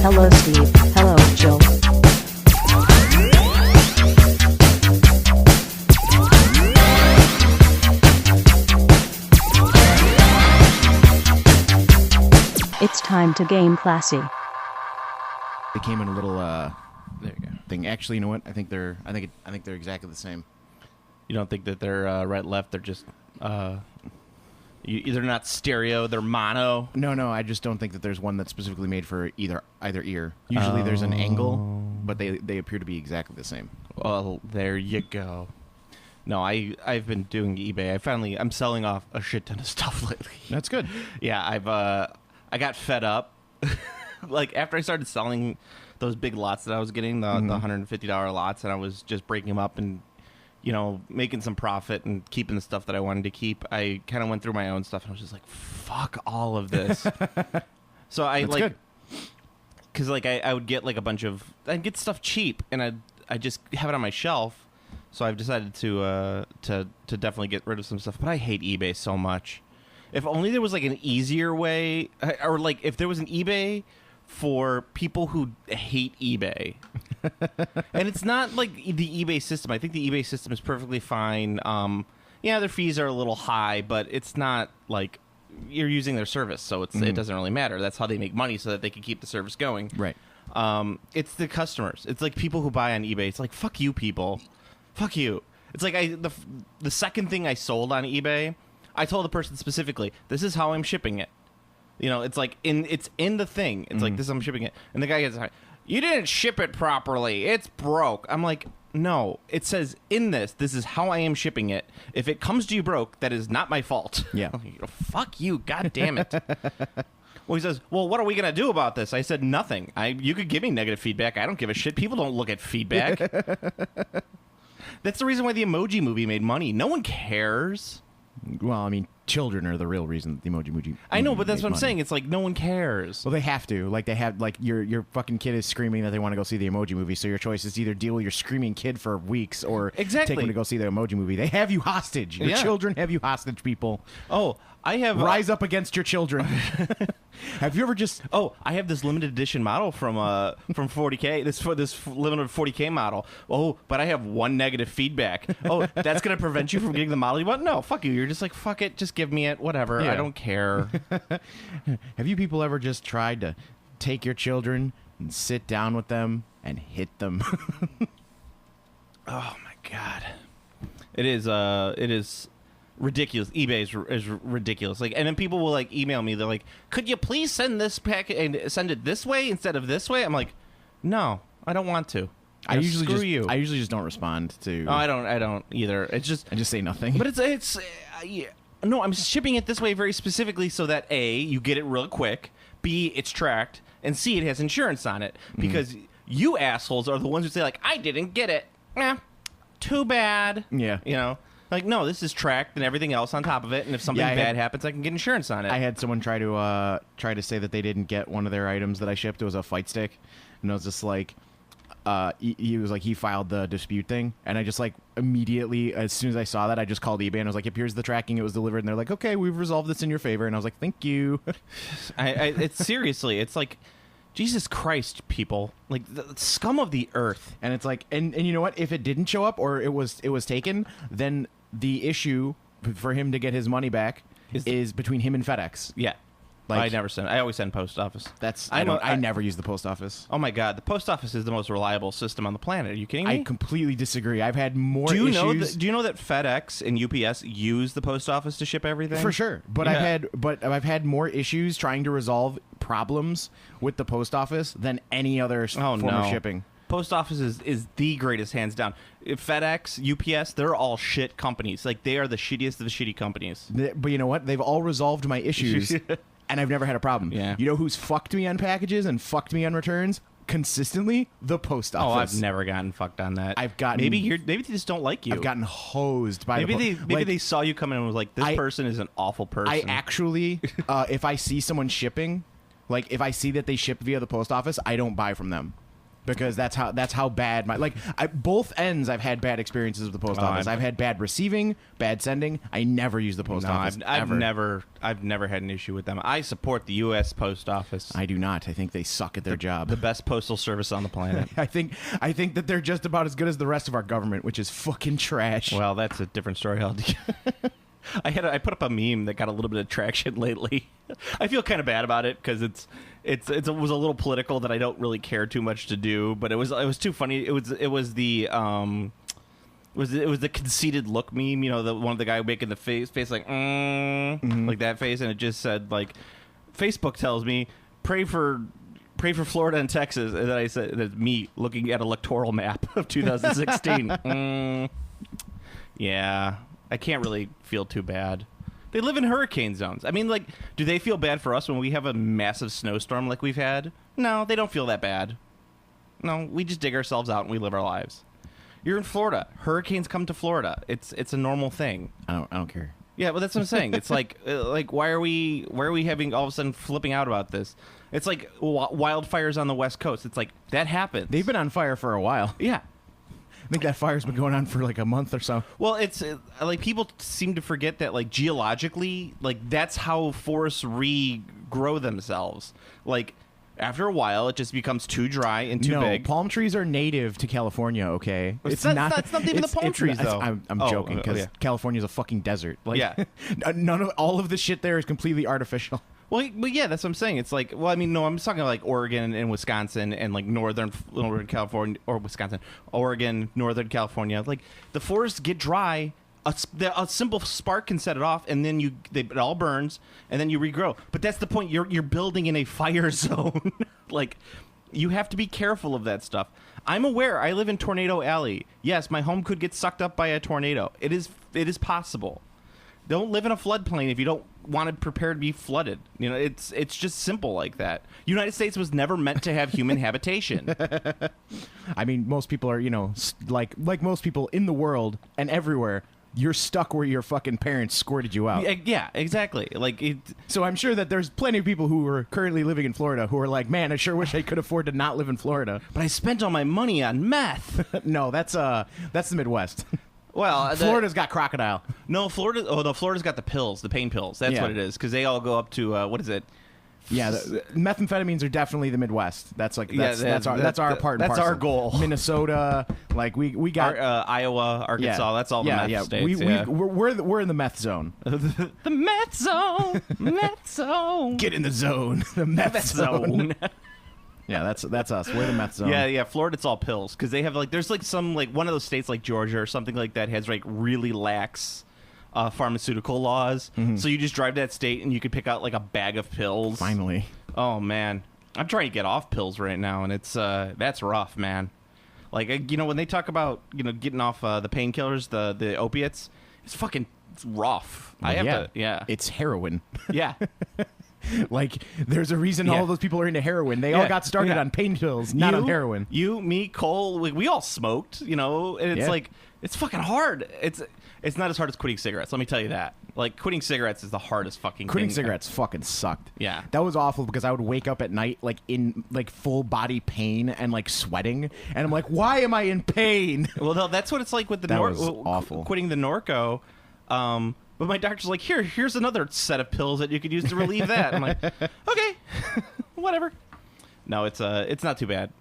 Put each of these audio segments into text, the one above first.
Hello Steve. Hello Jill. It's time to game classy. They came in a little There you go. thing. Actually, you know what? I think they're exactly the same. You don't think that they're right, left? They're just they're not stereo. They're mono. No, I just don't think that there's one that's specifically made for either ear. Usually there's an angle, but they appear to be exactly the same. Well, there you go. No, I've been doing eBay. I'm selling off a shit ton of stuff lately. That's good. Yeah, I got fed up. Like after I started selling those big lots that I was getting, the $150 lots, and I was just breaking them up and making some profit and keeping the stuff that I wanted to keep. I kind of went through my own stuff and I was just like, fuck all of this. So I because I would get like I'd get stuff cheap and I just have it on my shelf. So I've decided to definitely get rid of some stuff. But I hate eBay so much. If only there was like an easier way, or like if there was an eBay for people who hate eBay. And it's not like the eBay system. I think the eBay system is perfectly fine. Yeah, their fees are a little high, but it's not like you're using their service, so it doesn't really matter. That's how they make money, so that they can keep the service going. Right. It's the customers. It's like people who buy on eBay. It's like, fuck you, people. Fuck you. It's like the second thing I sold on eBay, I told the person specifically, this is how I'm shipping it. It's like it's in the thing. It's like, this is how I'm shipping it. And the guy gets, you didn't ship it properly. It's broke. I'm like, no. It says in this is how I am shipping it. If it comes to you broke, that is not my fault. Yeah. Fuck you. God damn it. Well, he says, well, what are we going to do about this? I said, nothing. You could give me negative feedback. I don't give a shit. People don't look at feedback. That's the reason why the Emoji Movie made money. No one cares. Well, I mean, children are the real reason that the Emoji Movie. I know, but that's what I'm money. saying. It's like no one cares. Well, they have to. Like they have. Like your fucking kid is screaming that they want to go see the Emoji Movie. So your choice is to either deal with your screaming kid for weeks or take them to go see the Emoji Movie. They have you hostage. Your children have you hostage, people. Oh, I have rise up against your children. Have you ever just? Oh, I have this limited edition model from 40K. This limited 40K model. Oh, but I have one negative feedback. Oh, that's gonna prevent you from getting the model you want? No, fuck you. You're just like, fuck it. Just give me it. Whatever. Yeah. I don't care. Have you people ever just tried to take your children and sit down with them and hit them? Oh my god, it is ridiculous. eBay is ridiculous. Like, and then people will like email me. They're like, "Could you please send this packet and send it this way instead of this way?" I'm like, "No, I don't want to." I usually just don't respond to. Oh, I don't either. It's just I just say nothing. But it's yeah. No, I'm shipping it this way very specifically so that A, you get it real quick, B, it's tracked, and C, it has insurance on it. Because you assholes are the ones who say like, I didn't get it. Too bad. Yeah. Like, no, this is tracked and everything else on top of it, and if something bad happens, I can get insurance on it. I had someone try to say that they didn't get one of their items that I shipped. It was a fight stick, and I was just like, he was like, he filed the dispute thing, and I just like immediately, as soon as I saw that, I just called eBay and I was like, yep, here's the tracking, it was delivered, and they're like, okay, we've resolved this in your favor, and I was like, thank you. It's seriously, it's like, Jesus Christ, people, like the scum of the earth. And it's like, and you know what? If it didn't show up or it was taken, then the issue for him to get his money back is between him and FedEx. Yeah. Like, I never send. I always send post office. I never use the post office. Oh my god, the post office is the most reliable system on the planet. Are you kidding me? I completely disagree. I've had more issues. Do you know that FedEx and UPS use the post office to ship everything? For sure, but Yeah. I've had more issues trying to resolve problems with the post office than any other form of shipping. Post office is the greatest, hands down. FedEx, UPS, they're all shit companies. Like, they are the shittiest of the shitty companies. But you know what? They've all resolved my issues. And I've never had a problem. Yeah. You know who's fucked me on packages and fucked me on returns consistently? The post office. Oh, I've never gotten fucked on that. I've gotten maybe they just don't like you. I've gotten hosed by maybe they saw you come in and was like, this person is an awful person. I actually, if I see someone shipping, like if I see that they ship via the post office, I don't buy from them. because that's how bad both ends I've had bad experiences with the post office. I've had bad receiving, bad sending. I never use the post office. I've never had an issue with them. I support the U.S. Post Office. I do not. I think they suck at their job. The best postal service on the planet. I think that they're just about as good as the rest of our government, which is fucking trash. Well, that's a different story altogether. I put up a meme that got a little bit of traction lately. I feel kind of bad about it because it was a little political that I don't really care too much to do, but it was too funny. It was the conceited look meme, you know, the one of the guy making the face like like that face, and it just said like, Facebook tells me pray for Florida and Texas, and then I said that's me looking at electoral map of 2016. Yeah. I can't really feel too bad. They live in hurricane zones. I mean, like, do they feel bad for us when we have a massive snowstorm like we've had? No, they don't feel that bad. No, we just dig ourselves out and we live our lives. You're in Florida. Hurricanes come to Florida. It's a normal thing. I don't care. Yeah, well, that's what I'm saying. It's like why are we having all of a sudden flipping out about this? It's like wildfires on the West Coast. It's like that happens. They've been on fire for a while. Yeah. I think that fire's been going on for like a month or so. Well, it's like people seem to forget that like geologically, like that's how forests regrow themselves. Like after a while, it just becomes too dry and too big. Palm trees are native to California. Okay, it's not even the palm trees though. I'm joking because California's a fucking desert. Like, yeah, all of the shit there is completely artificial. Well, yeah, that's what I'm saying. It's like, well, I mean, no, I'm talking like Oregon and Wisconsin and like Northern California or Wisconsin, Oregon, Northern California. Like the forests get dry. A simple spark can set it off, and then it all burns, and then you regrow. But that's the point. You're building in a fire zone. Like you have to be careful of that stuff. I'm aware. I live in Tornado Alley. Yes, my home could get sucked up by a tornado. It is possible. Don't live in a floodplain if you don't want to prepare to be flooded. You know, it's just simple like that. United States was never meant to have human habitation. I mean, most people are, you know, like most people in the world and everywhere, you're stuck where your fucking parents squirted you out. Yeah, exactly. So I'm sure that there's plenty of people who are currently living in Florida who are like, man, I sure wish I could afford to not live in Florida. But I spent all my money on meth. No, that's the Midwest. Well, Florida's got crocodile. No, Florida's got the pills, the pain pills. That's what it is, because they all go up to what is it? Yeah, the methamphetamines are definitely the Midwest. That's like that's our part. That's our goal. Minnesota, like we got Iowa, Arkansas. That's all the meth states. We're in the meth zone. The meth zone, meth zone. Get in the zone. The meth zone. Yeah, that's us. We're the meth zone. Yeah. Florida, it's all pills because they have there's some one of those states like Georgia or something like that has really lax pharmaceutical laws. Mm-hmm. So you just drive to that state and you could pick out like a bag of pills. Finally. Oh man, I'm trying to get off pills right now, and it's that's rough, man. Like when they talk about getting off the painkillers, the opiates, it's rough. Well, it's heroin. Yeah. Like, there's a reason all those people are into heroin. They all got started on pain pills, not on heroin. You, me, Cole, we all smoked, and it's it's fucking hard. It's not as hard as quitting cigarettes, let me tell you that. Like, quitting cigarettes is the hardest fucking Quitting thing. cigarettes fucking sucked. Yeah. That was awful because I would wake up at night, in, full body pain and, sweating. And I'm like, why am I in pain? Well, that's what it's like with the That was awful. Quitting the Norco. But my doctor's like, here's another set of pills that you could use to relieve that. I'm like, okay, whatever. No, it's not too bad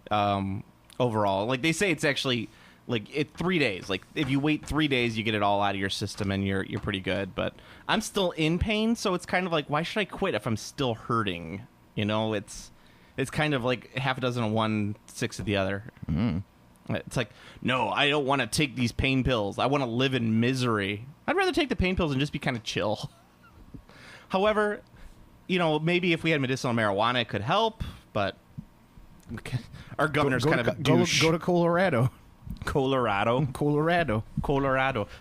overall. Like, they say it's actually 3 days. Like, if you wait 3 days, you get it all out of your system and you're pretty good. But I'm still in pain, so it's kind of like, why should I quit if I'm still hurting? It's kind of like half a dozen of one, six of the other. Mm. It's like, no, I don't want to take these pain pills. I want to live in misery. I'd rather take the pain pills and just be kind of chill. However, maybe if we had medicinal marijuana, it could help, but our governor's kind of a douche. Go to Colorado. Colorado.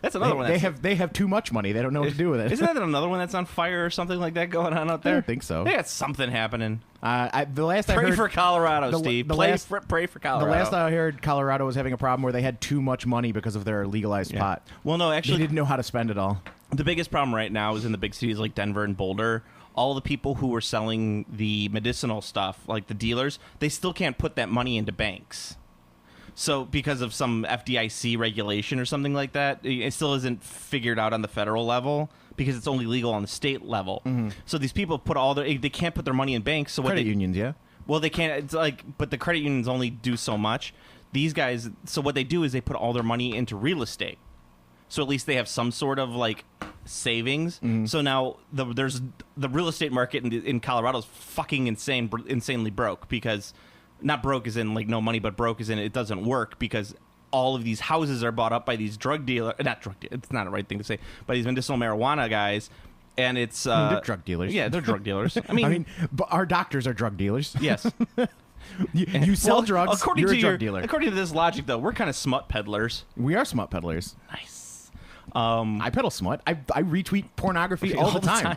That's another one. They have too much money. They don't know what to do with it. Isn't that another one that's on fire or something like that going on out there? I don't think so. They got something happening. Pray for Colorado, Steve. Pray for Colorado. The last I heard, Colorado was having a problem where they had too much money because of their legalized pot. Well, no, actually, they didn't know how to spend it all. The biggest problem right now is in the big cities like Denver and Boulder. All the people who are selling the medicinal stuff, like the dealers, they still can't put that money into banks. So because of some FDIC regulation or something like that, it still isn't figured out on the federal level because it's only legal on the state level. So these people put they can't put their money in banks. So Credit unions, yeah. Well, they can't. It's like, but the credit unions only do so much. These guys, so what they do is they put all their money into real estate. So at least they have some sort of like savings. So now there's the real estate market in Colorado is fucking insanely broke because not broke as in like no money, but broke as in it doesn't work because all of these houses are bought up by these drug dealers. Not drug dealers. It's not the right thing to say, by these medicinal marijuana guys. And it's they're drug dealers. Yeah, they're drug dealers. I mean, but our doctors are drug dealers. Yes. You sell drugs. According you're to a drug dealer. According to this logic, though, we're kind of smut peddlers. We are smut peddlers. Nice. I peddle smut. I retweet pornography all the time.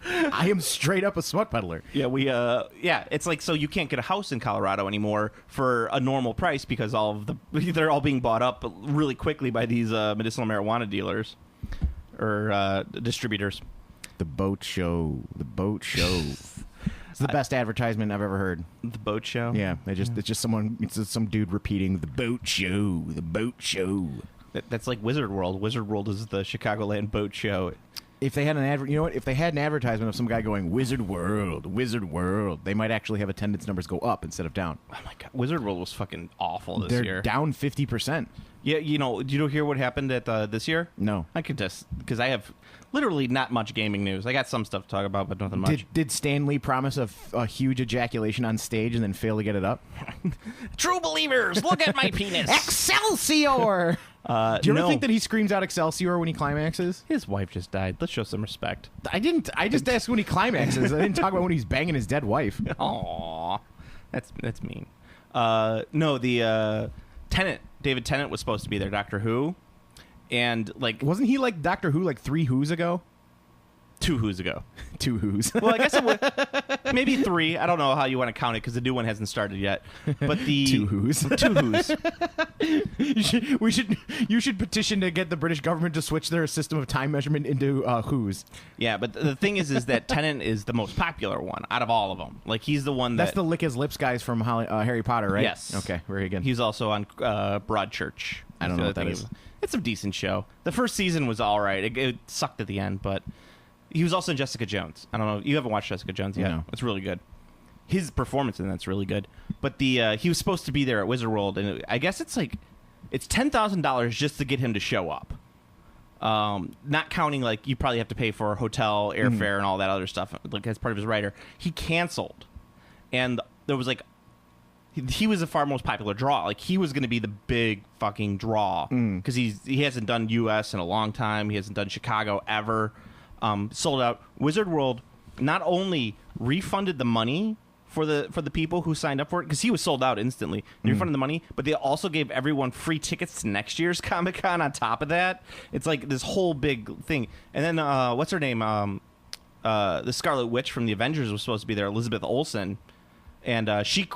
I am straight up a smut peddler. Yeah, it's like, so you can't get a house in Colorado anymore for a normal price because they're all being bought up really quickly by these medicinal marijuana dealers or distributors. The boat show. It's the best advertisement I've ever heard. The boat show? Yeah, it's just some dude repeating the boat show. That's like Wizard World. Wizard World is the Chicagoland boat show. If they had if they had an advertisement of some guy going Wizard World, they might actually have attendance numbers go up instead of down. Oh my god, Wizard World was fucking awful this They're year. down 50%. Yeah, did you hear what happened at this year? No. I could just, because I have literally not much gaming news. I got some stuff to talk about, but nothing much. Did Stan Lee promise a huge ejaculation on stage and then fail to get it up? True believers, look at my penis. Excelsior! Do you ever no. think that he screams out Excelsior when he climaxes? His wife just died. Let's show some respect. I didn't. I just asked when he climaxes. I didn't talk about when he's banging his dead wife. Aww. That's mean. No, the Tennant, David Tennant was supposed to be there, Doctor Who. And like, wasn't he like Doctor Who like 3 Who's ago? 2 Who's ago. 2 Who's. Well, I guess it would, maybe 3. I don't know how you want to count it because the new one hasn't started yet. But the 2 Who's. 2 Who's. You should petition to get the British government to switch their system of time measurement into Who's. Yeah, but the thing is that Tennant is the most popular one out of all of them. Like, he's the one That's the lick his lips guys from Harry Potter, right? Yes. Okay, very good. He's also on Broadchurch. I don't know what that is. It's a decent show. The first season was all right. It sucked at the end, but he was also in Jessica Jones. I don't know. You haven't watched Jessica Jones yet? No. It's really good. His performance in that's really good. But he was supposed to be there at Wizard World, and I guess it's $10,000 just to get him to show up. Not counting, like, you probably have to pay for hotel, airfare, and all that other stuff, like, as part of his writer. He canceled. And there was, like, he was the far most popular draw. Like, he was going to be the big fucking draw. Because he hasn't done U.S. in a long time. He hasn't done Chicago ever. Sold out. Wizard World not only refunded the money for the people who signed up for it, because he was sold out instantly. They refunded the money, but they also gave everyone free tickets to next year's Comic-Con on top of that. It's like this whole big thing. And then, what's her name? The Scarlet Witch from the Avengers was supposed to be there, Elizabeth Olsen. And she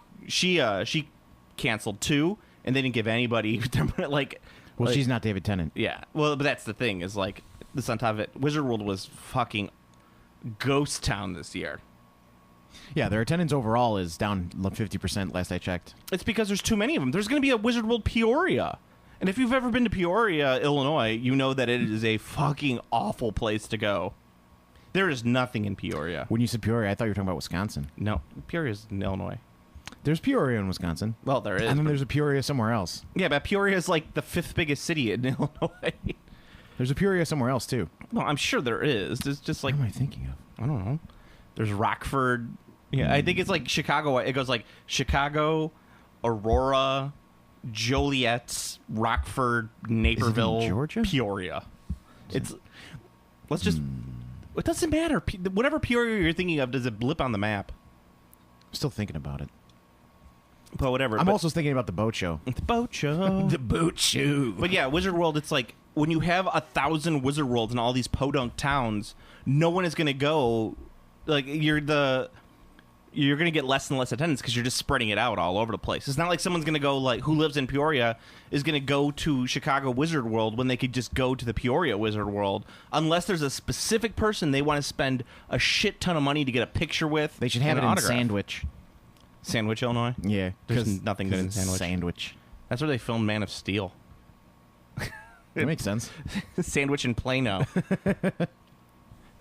canceled too, and they didn't give anybody like. Well, she's not David Tennant. Yeah. Well, but that's the thing is, like, this on top of it, Wizard World was fucking ghost town this year. Yeah, their attendance overall is down 50% last I checked. It's because there's too many of them. There's going to be a Wizard World Peoria. And if you've ever been to Peoria, Illinois, you know that it is a fucking awful place to go. There is nothing in Peoria. When you said Peoria, I thought you were talking about Wisconsin. No, Peoria's in Illinois. There's Peoria in Wisconsin. Well, there is. And then there's a Peoria somewhere else. Yeah, but Peoria is like the 5th biggest city in Illinois. There's a Peoria somewhere else, too. No, I'm sure there is. There's just like... What am I thinking of? I don't know. There's Rockford. Yeah, I think it's like Chicago. It goes like Chicago, Aurora, Joliet, Rockford, Naperville, Georgia? Peoria. It's... Let's just... It doesn't matter. Whatever Peoria you're thinking of, does it blip on the map? I'm still thinking about it. But whatever. I'm also thinking about the boat show. The boat show. The boat show. But yeah, Wizard World, it's like, when you have 1,000 Wizard Worlds in all these podunk towns, no one is going to go... Like, you're going to get less and less attendance because you're just spreading it out all over the place. It's not like someone's going to go, like, who lives in Peoria is going to go to Chicago Wizard World when they could just go to the Peoria Wizard World, unless there's a specific person they want to spend a shit ton of money to get a picture with. They should have it in autograph. Sandwich. Sandwich, Illinois. Yeah, There's nothing good in Sandwich. Sandwich. That's where they filmed Man of Steel. That makes sense. Sandwich in Plano.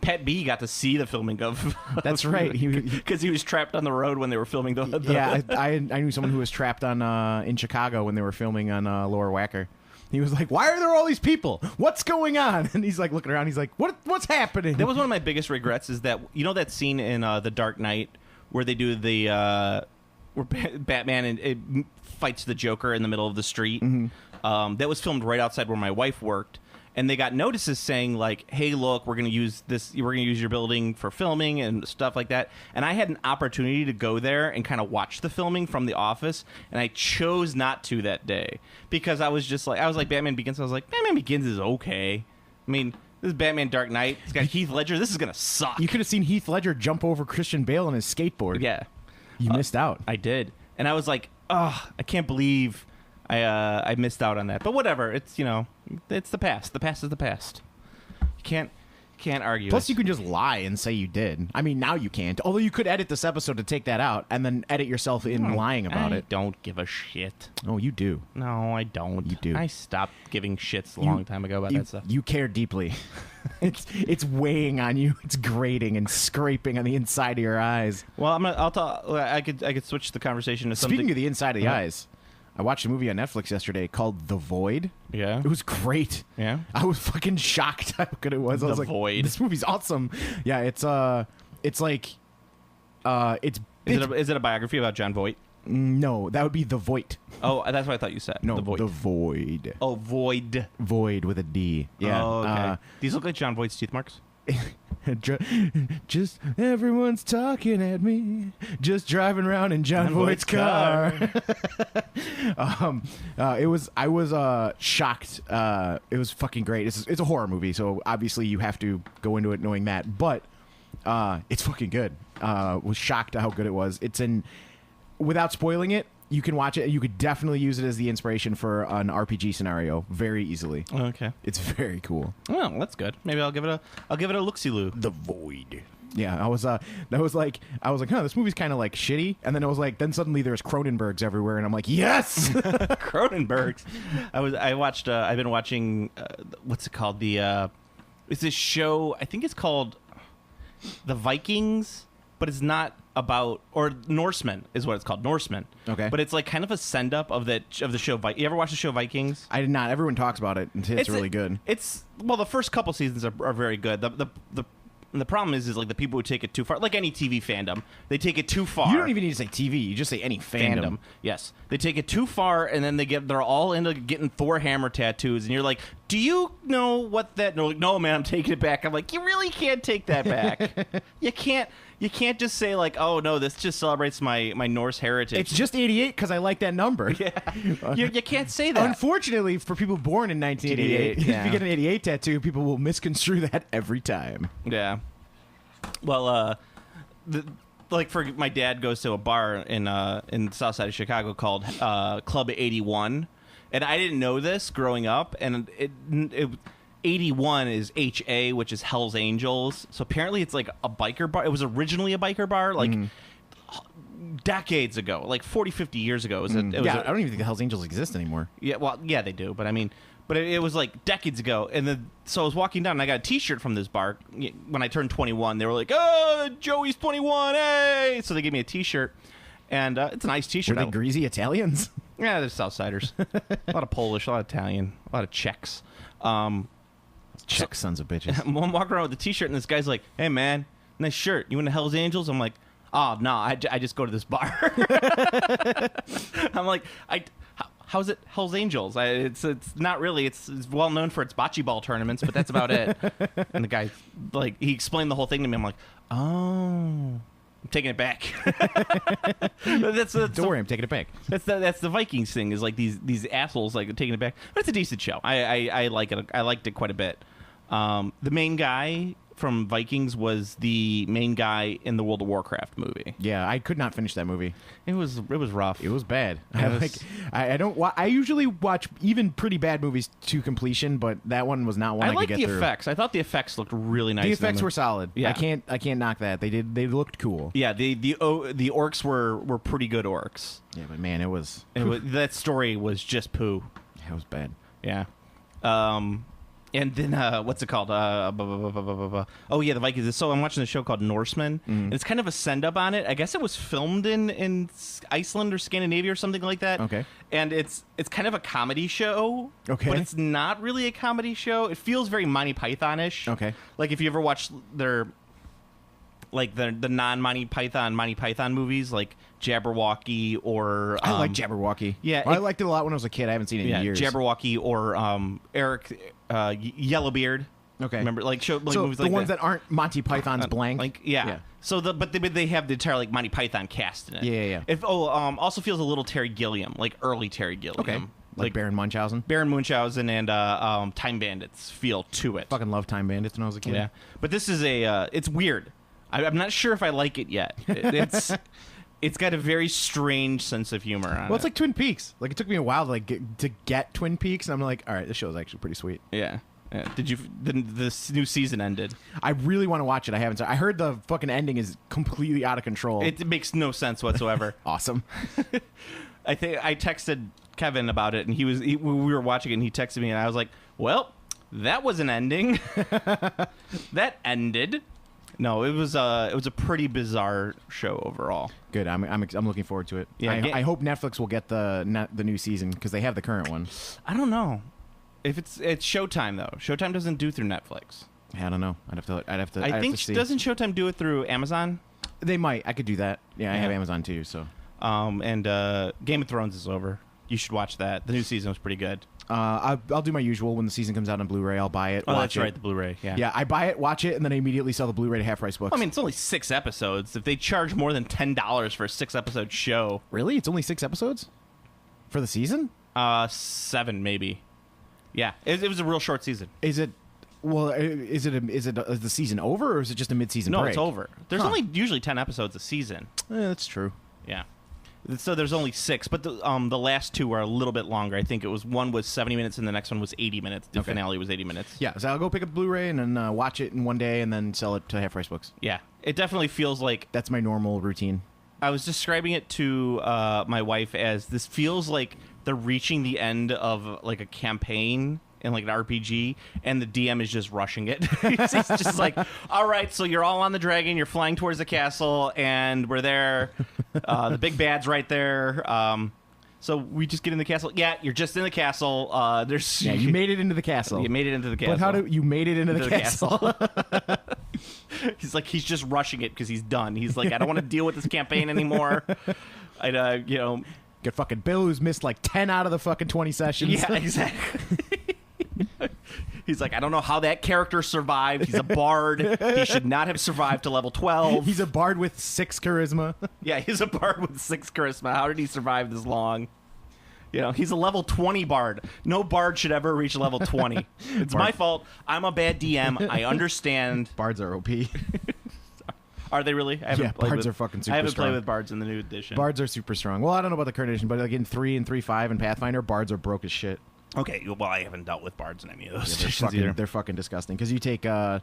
Pat B got to see the filming of. That's right. Because he was trapped on the road when they were filming the. Yeah, I knew someone who was trapped on in Chicago when they were filming on Lower Wacker. He was like, "Why are there all these people? What's going on?" And he's like looking around. He's like, "What's happening?" That was one of my biggest regrets. Is that that scene in The Dark Knight where they do the where Batman fights the Joker in the middle of the street. Mm-hmm. That was filmed right outside where my wife worked. And they got notices saying, like, hey, look, we're going to use your building for filming and stuff like that. And I had an opportunity to go there and kind of watch the filming from the office, and I chose not to that day. Because I was like, Batman Begins. I was like, Batman Begins is okay. I mean, this is Batman Dark Knight. It's got Heath Ledger. This is going to suck. You could have seen Heath Ledger jump over Christian Bale on his skateboard. Yeah. You missed out. I did. And I was like, I can't believe I missed out on that. But whatever. It's, it's the past. The past is the past. You can't argue. Plus, you can just lie and say you did. I mean, now you can't. Although you could edit this episode to take that out and then edit yourself in lying about it. I don't give a shit. Oh, you do. No, I don't. You do. I stopped giving shits a long time ago about that stuff. You care deeply. It's weighing on you. It's grating and scraping on the inside of your eyes. Well, I'll talk. I could switch the conversation to something. Speaking of the inside of the eyes, I watched a movie on Netflix yesterday called The Void. Yeah. It was great. Yeah. I was fucking shocked how good it was. I was like, Void. This movie's awesome. Yeah, it's like Is it a biography about John Voight? No, that would be The Void. Oh, that's what I thought you said. No, The Void. The Void. Oh, Void. Void with a D. Yeah. Oh, okay. These look like John Voight's teeth marks? Just everyone's talking at me. Just driving around in John Voight's car. I was shocked. It was fucking great. It's a horror movie, so obviously you have to go into it knowing that. But it's fucking good. Was shocked at how good it was. It's without spoiling it. You can watch it. You could definitely use it as the inspiration for an RPG scenario very easily. Okay, it's very cool. Well, that's good. Maybe I'll give it a look-see-loo. The Void. Yeah, I was like, huh, this movie's kind of like shitty, and then I was like, then suddenly there's Cronenbergs everywhere, and I'm like, yes, Cronenbergs. I've been watching. What's it called? It's this show. I think it's called The Vikings, but it's not about, or Norsemen is what it's called. Norsemen. Okay. But it's like kind of a send up of the show. You ever watch the show Vikings? I did not. Everyone talks about it, and it's really good. The first couple seasons are very good. The problem is like the people who take it too far, like any TV fandom, they take it too far. You don't even need to say TV. You just say any fandom. Yes, they take it too far, and then they're all into getting Thor hammer tattoos, and you're like, do you know what that? And they're like, no, man, I'm taking it back. I'm like, you really can't take that back. You can't just say like, oh no, this just celebrates my Norse heritage. It's just 88 because I like that number. Yeah, you can't say that. Unfortunately, for people born in 1988, if you get an 88 tattoo, people will misconstrue that every time. Yeah. Well, like for my dad goes to a bar in the south side of Chicago called Club 81, and I didn't know this growing up, and it 81 is HA, which is Hell's Angels. So apparently it's like a biker bar. It was originally a biker bar, like decades ago, like 40, 50 years ago. I don't even think the Hell's Angels exist anymore. Yeah, well, yeah, they do, but I mean, it was like decades ago. And so I was walking down, and I got a T-shirt from this bar. When I turned 21, they were like, "Oh, Joey's 21, hey!" So they gave me a T-shirt, and it's a nice T-shirt. Were they greasy Italians? Yeah, they're Southsiders. A lot of Polish, a lot of Italian, a lot of Czechs. Czech sons of bitches. I'm walking around with the T-shirt, and this guy's like, "Hey, man, nice shirt. You into Hell's Angels?" I'm like, "Oh, no, I just go to this bar." I'm like, how's it Hell's Angels? It's not really. It's well known for its bocce ball tournaments, but that's about it. And the guy, like, he explained the whole thing to me. I'm like, oh, I'm taking it back. Don't worry, I'm taking it back. That's the Vikings thing, is like these assholes like taking it back. But it's a decent show. I like it. I liked it quite a bit. The main guy from Vikings was the main guy in the World of Warcraft movie. Yeah, I could not finish that movie. It was rough. It was bad. It I don't. I usually watch even pretty bad movies to completion, but that one was not one I like could get the through. effects. I thought the effects looked really nice. The effects were solid. Yeah. I can't knock that. They looked cool. Yeah, the orcs were pretty good orcs. Yeah, but man, it was That story was just poo. it was bad. Yeah. And then what's it called? Oh yeah, the Vikings. So I'm watching a show called Norseman, and it's kind of a send up on it. I guess it was filmed in Iceland or Scandinavia or something like that. Okay. And it's kind of a comedy show. Okay. But it's not really a comedy show. It feels very Monty Python-ish. Okay. Like if you ever watched the non Monty Python movies like Jabberwocky or I like Jabberwocky. Yeah, I liked it a lot when I was a kid. I haven't seen it in years. Jabberwocky or Eric Yellowbeard. Okay. Remember so movies the like ones that. that aren't Monty Python's blank. Like yeah. So but they have the entire like Monty Python cast in it. Yeah. It also feels a little Terry Gilliam, like early Terry Gilliam. Okay. Like Baron Munchausen. Baron Munchausen and Time Bandits feel to it. Fucking loved Time Bandits when I was a kid. Yeah. But this is it's weird. I'm not sure if I like it yet. It's got a very strange sense of humor on it. Well, it's like Twin Peaks. Like it took me a while to get Twin Peaks, and I'm like, all right, this show is actually pretty sweet. Yeah. Did you? This new season ended. I really want to watch it. I haven't. I heard the fucking ending is completely out of control. It makes no sense whatsoever. Awesome. I think I texted Kevin about it, and we were watching it, and he texted me, and I was like, "Well, that was an ending. That ended." No, it was a pretty bizarre show overall. Good. I'm looking forward to it. Yeah, I hope Netflix will get the new season because they have the current one. I don't know if it's Showtime though. Showtime doesn't do through Netflix. I don't know. I'd have to. I think to see. Doesn't Showtime do it through Amazon? They might. I could do that. Yeah, I have Amazon too. So. And Game of Thrones is over. You should watch that. The new season was pretty good. I'll do my usual when the season comes out on Blu-ray. I'll buy it. Oh, watch that's it. right, the Blu-ray. Yeah. Yeah, I buy it, watch it, and then I immediately sell the Blu-ray to half price books. I mean, it's only 6 episodes. If they charge more than $10 for a 6-episode show, really, it's only 6 episodes for the season. 7 maybe. Yeah, it was a real short season. Is it? Well, is the season over, or is it just a mid-season break? No, it's over. There's only usually 10 episodes a season. That's true. Yeah. So there's only 6, but the last 2 are a little bit longer. I think one was 70 minutes and the next one was 80 minutes. The finale was 80 minutes. Yeah, so I'll go pick up Blu-ray and then watch it in one day and then sell it to half price books. Yeah, it definitely feels like that's my normal routine. I was describing it to my wife as this feels like they're reaching the end of like a campaign in like an RPG, and the DM is just rushing it. He's just like, all right, so you're all on the dragon, you're flying towards the castle, and we're there. The big bad's right there. So we just get in the castle. Yeah, you're just in the castle. You made it into the castle. You made it into the castle. But you made it into the castle? He's just rushing it because he's done. He's like, I don't want to deal with this campaign anymore. Get fucking Bill, who's missed like 10 out of the fucking 20 sessions. Yeah, exactly. He's like, I don't know how that character survived. He's a bard. He should not have survived to level 12. He's a bard with 6 charisma. Yeah, he's a bard with 6 charisma. How did he survive this long? He's a level 20 bard. No bard should ever reach level 20. It's my fault. I'm a bad DM. I understand. Bards are OP. Are they really? Bards are fucking super strong. I haven't played with bards in the new edition. Bards are super strong. Well, I don't know about the current edition, but like in 3 and 3.5 and Pathfinder, bards are broke as shit. Okay, well, I haven't dealt with bards in any of those editions fucking, either. They're fucking disgusting because you take you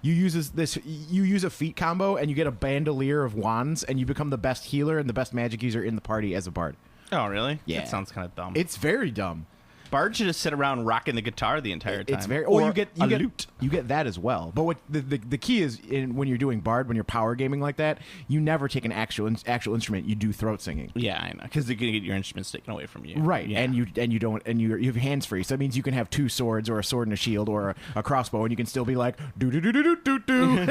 use a feat combo and you get a bandolier of wands and you become the best healer and the best magic user in the party as a bard. Oh, really? Yeah, that sounds kind of dumb. It's very dumb. Bard should just sit around rocking the guitar the entire time. It's very. Or you get lute. You get that as well. But what the key is when you're doing bard, when you're power gaming like that, you never take an actual instrument. You do throat singing. Yeah, I know, because they're gonna get your instruments taken away from you. Right, yeah. and you have hands free. So that means you can have 2 swords or a sword and a shield or a crossbow, and you can still be like do do do do do do.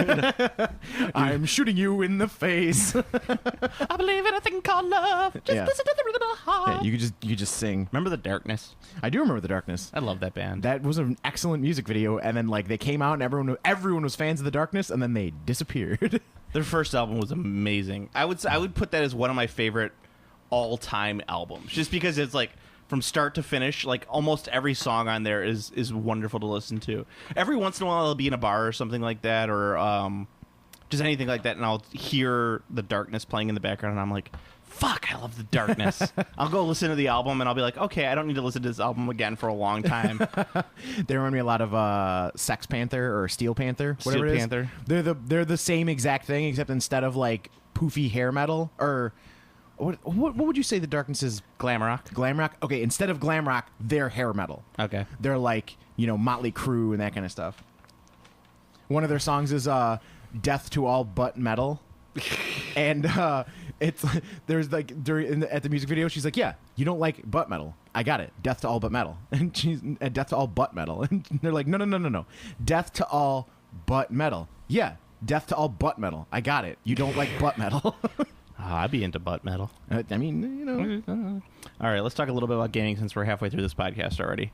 I'm shooting you in the face. I believe in a thing called love. Just listen to the rhythm of the heart. Yeah, you just sing. Remember The Darkness? I do remember The Darkness. I love that band. That was an excellent music video, and then like they came out and everyone was fans of The Darkness, and then they disappeared. Their first album was amazing. I would put that as one of my favorite all-time albums, just because it's like from start to finish. Like almost every song on there is wonderful to listen to. Every once in a while, I'll be in a bar or something like that, or just anything like that, and I'll hear The Darkness playing in the background, and I'm like, fuck, I love The Darkness. I'll go listen to the album, and I'll be like, okay, I don't need to listen to this album again for a long time. They remind me a lot of Sex Panther or Steel Panther, whatever it is. Steel Panther. They're the same exact thing, except instead of like poofy hair metal or what would you say The Darkness is? Glam rock. Glam rock. Okay, instead of glam rock, they're hair metal. Okay. They're like Motley Crue and that kind of stuff. One of their songs is "Death to All But Metal," and it's there's like at the music video, she's like, "Yeah, you don't like butt metal. I got it. Death to all but metal." And she's death to all butt metal, and they're like, "No, death to all but metal. Yeah, death to all butt metal. I got it. You don't like butt metal." I'd be into butt metal. I mean, All right, let's talk a little bit about gaming since we're halfway through this podcast already.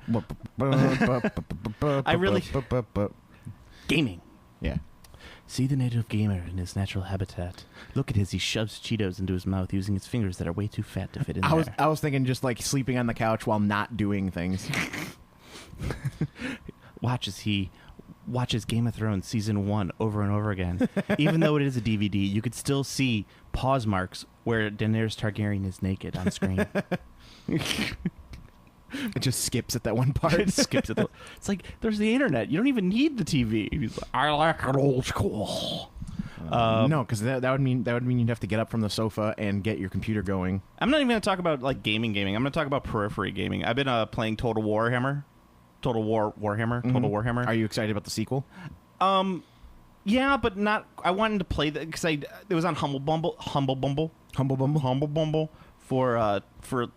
Gaming. Yeah. See the native gamer in his natural habitat. Look at as he shoves Cheetos into his mouth using his fingers that are way too fat to fit in there. I was thinking just like sleeping on the couch while not doing things. Watch as he watches Game of Thrones Season 1 over and over again. Even though it is a DVD, you could still see pause marks where Daenerys Targaryen is naked on screen. It just skips at that one part. It skips at it's like, there's the internet. You don't even need the TV. He's like, I like it old school. No, because that would mean you'd have to get up from the sofa and get your computer going. I'm not even going to talk about like gaming. I'm going to talk about periphery gaming. I've been playing Total Warhammer. Are you excited about the sequel? Yeah, but not. I wanted to play that because it was on Humble Bumble for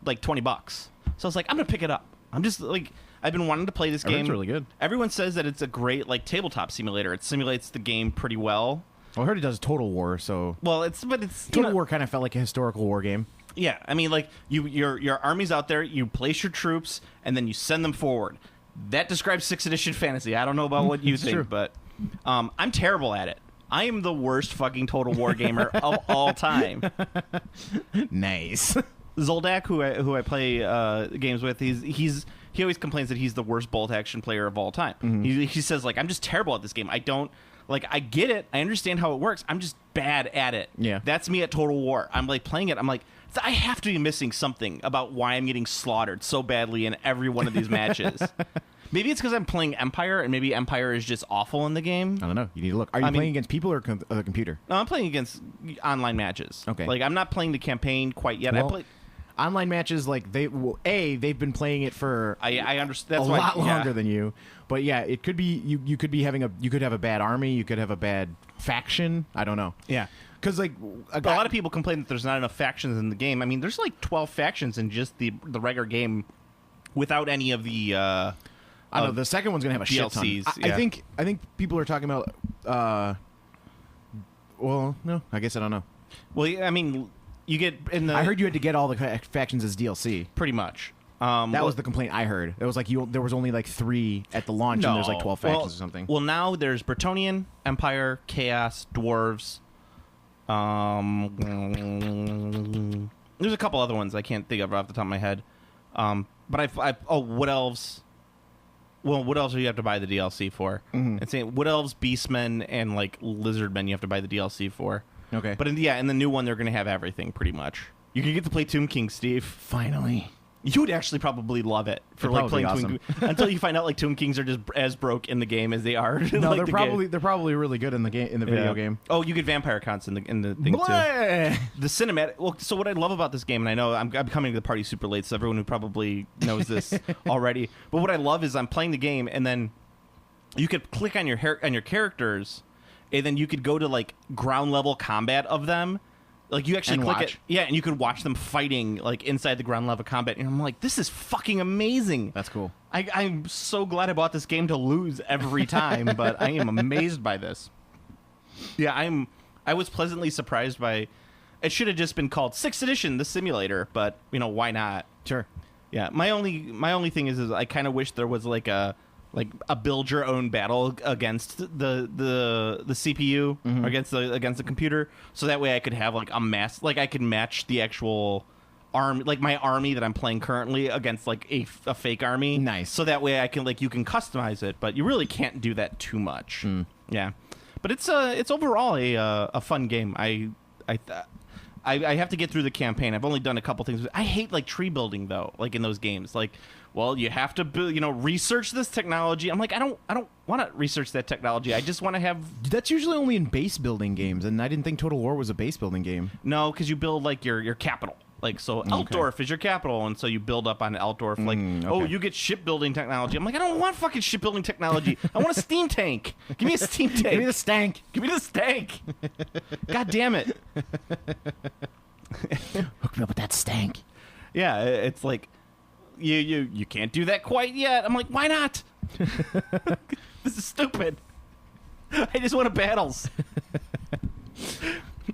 like $20. So I was like, I'm gonna pick it up. I'm just like, I've been wanting to play this game. It's really good. Everyone says that it's a great like tabletop simulator. It simulates the game pretty well. Well, I heard it does Total War, so it's Total War kind of felt like a historical war game. Yeah, I mean, like your army's out there, you place your troops, and then you send them forward. That describes 6th edition fantasy. I don't know about what you think, true. But I'm terrible at it. I am the worst fucking Total War gamer of all time. Nice. Zoldak, who I play games with, he always complains that he's the worst bolt action player of all time. Mm-hmm. He says like, I'm just terrible at this game. I don't like. I get it. I understand how it works. I'm just bad at it. Yeah, that's me at Total War. I'm like playing it. I'm like, I have to be missing something about why I'm getting slaughtered so badly in every one of these matches. Maybe it's because I'm playing Empire, and maybe Empire is just awful in the game. I don't know. You need to look. Are you playing against people or the computer? No, I'm playing against online matches. Okay. Like, I'm not playing the campaign quite yet. Well, online matches, like, they've been playing it for I understand. That's a lot yeah. longer than you. But yeah, it could be you could be you could have a bad army, you could have a bad faction. I don't know. Yeah. Because like a lot of people complain that there's not enough factions in the game. I mean, there's like 12 factions in just the regular game, without any of the. I don't know. The second one's gonna have a DLCs, shit ton. yeah. I think people are talking about. Well, no, I guess I don't know. Well, I mean, you get in the. I heard you had to get all the factions as DLC. Pretty much. That was the complaint I heard. It was like there was only like 3 at the launch, and there's like 12 factions or something. Well, now there's Bretonnian, Empire, Chaos, Dwarves. There's a couple other ones I can't think of off the top of my head. But Wood Elves. Well, Wood Elves you have to buy the DLC for. Mm-hmm. It's saying Wood Elves, Beastmen, and like Lizardmen you have to buy the DLC for. Okay. But in the new one they're going to have everything pretty much. You can get to play Tomb King, Steve. Finally. You would actually probably love it for like playing awesome. Tomb King until you find out like Tomb Kings are just as broke in the game as they are. No, like they're probably really good in the game in the video game. Oh, you get vampire counts in the thing too. The cinematic. Well, so what I love about this game, and I know I'm coming to the party super late, so everyone who probably knows this already. But what I love is I'm playing the game, and then you could click on your characters, and then you could go to like ground level combat of them. Like, you actually click it. Yeah, and you could watch them fighting, like, inside the ground level combat. And I'm like, this is fucking amazing. That's cool. I'm so glad I bought this game to lose every time, but I am amazed by this. Yeah, I was pleasantly surprised by... It should have just been called 6th Edition, the simulator, but, why not? Sure. Yeah, my only thing is I kind of wish there was, like a build your own battle against the CPU, mm-hmm. or against the computer, so that way I could have like a I could match the actual army, like my army that I'm playing currently against like a fake army. Nice. So that way I can you can customize it, but you really can't do that too much. Yeah, but it's overall a fun game. I have to get through the campaign. I've only done a couple things. I hate tree building though, in those games. Well, you have to research this technology. I'm like, I don't want to research that technology. I just want to have. That's usually only in base building games, and I didn't think Total War was a base building game. No, because you build your capital. Altdorf is your capital, and so you build up on Altdorf. Oh, you get shipbuilding technology. I'm like, I don't want fucking shipbuilding technology. I want a steam tank. Give me a steam tank. Give me the stank. Give me the stank. God damn it. Hook me up with that stank. Yeah, it's like you can't do that quite yet. I'm like, why not? This is stupid. I just want battles.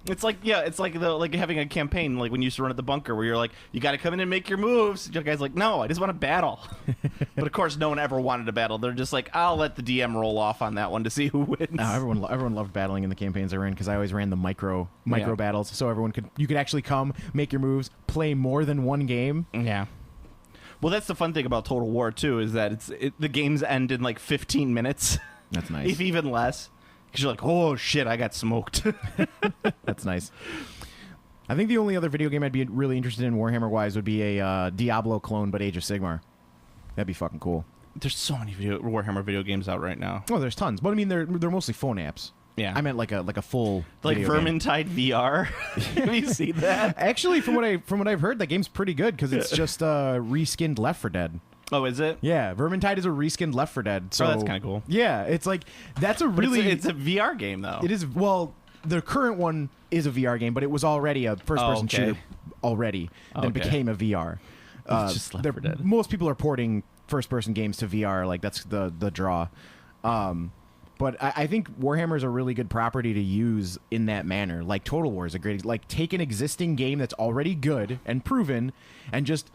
It's like having a campaign when you used to run at the bunker where you're like, you got to come in and make your moves. The guy's like, no, I just want to battle. But of course, no one ever wanted to battle. They're just like, I'll let the DM roll off on that one to see who wins. No, everyone loved battling in the campaigns I ran because I always ran the micro battles, so you could actually come, make your moves, play more than one game. Yeah. Well, that's the fun thing about Total War too, is that the games end in 15 minutes. That's nice. If even less. Because you're like, oh, shit, I got smoked. That's nice. I think the only other video game I'd be really interested in Warhammer-wise would be a Diablo clone, but Age of Sigmar. That'd be fucking cool. There's so many Warhammer video games out right now. Oh, there's tons. But, I mean, they're mostly phone apps. Yeah. I meant like a full video Vermintide game. VR. Have you seen that? Actually, from what I've heard, that game's pretty good because it's just reskinned Left 4 Dead. Oh, is it? Yeah, Vermintide is a reskinned Left 4 Dead. So that's kind of cool. Yeah, it's that's a really... It's a VR game, though. It is, well, the current one is a VR game, but it was already a first-person shooter already, then became a VR. It's just Left 4 Dead. Most people are porting first-person games to VR, that's the draw. But I think Warhammer is a really good property to use in that manner. Total War is a great... take an existing game that's already good and proven and just...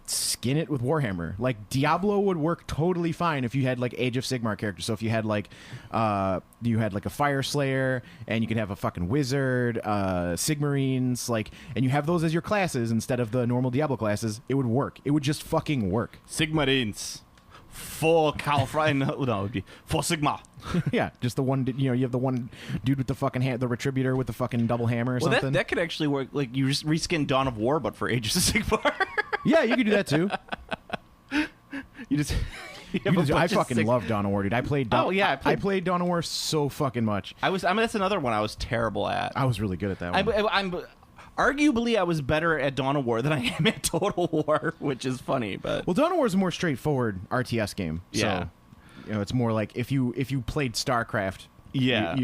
skin it with Warhammer. Diablo would work totally fine if you had Age of Sigmar characters. So if you had you had a Fire Slayer, and you could have a fucking wizard, Sigmarines, and you have those as your classes instead of the normal Diablo classes, it would work. It would just fucking work. Sigmarines. For for Sigmar. Yeah, just the one. You have the one dude with the fucking the Retributor with the fucking double hammer or something. That could actually work. You just reskin Dawn of War, but for Age of Sigmar. Yeah, you could do that too. I fucking love Dawn of War, dude. I played Dawn of War so fucking much. That's another one I was terrible at. I was really good at that one. Arguably, I was better at Dawn of War than I am at Total War, which is funny. But Dawn of War is a more straightforward RTS game. Yeah. So, it's more like if you played StarCraft. Yeah.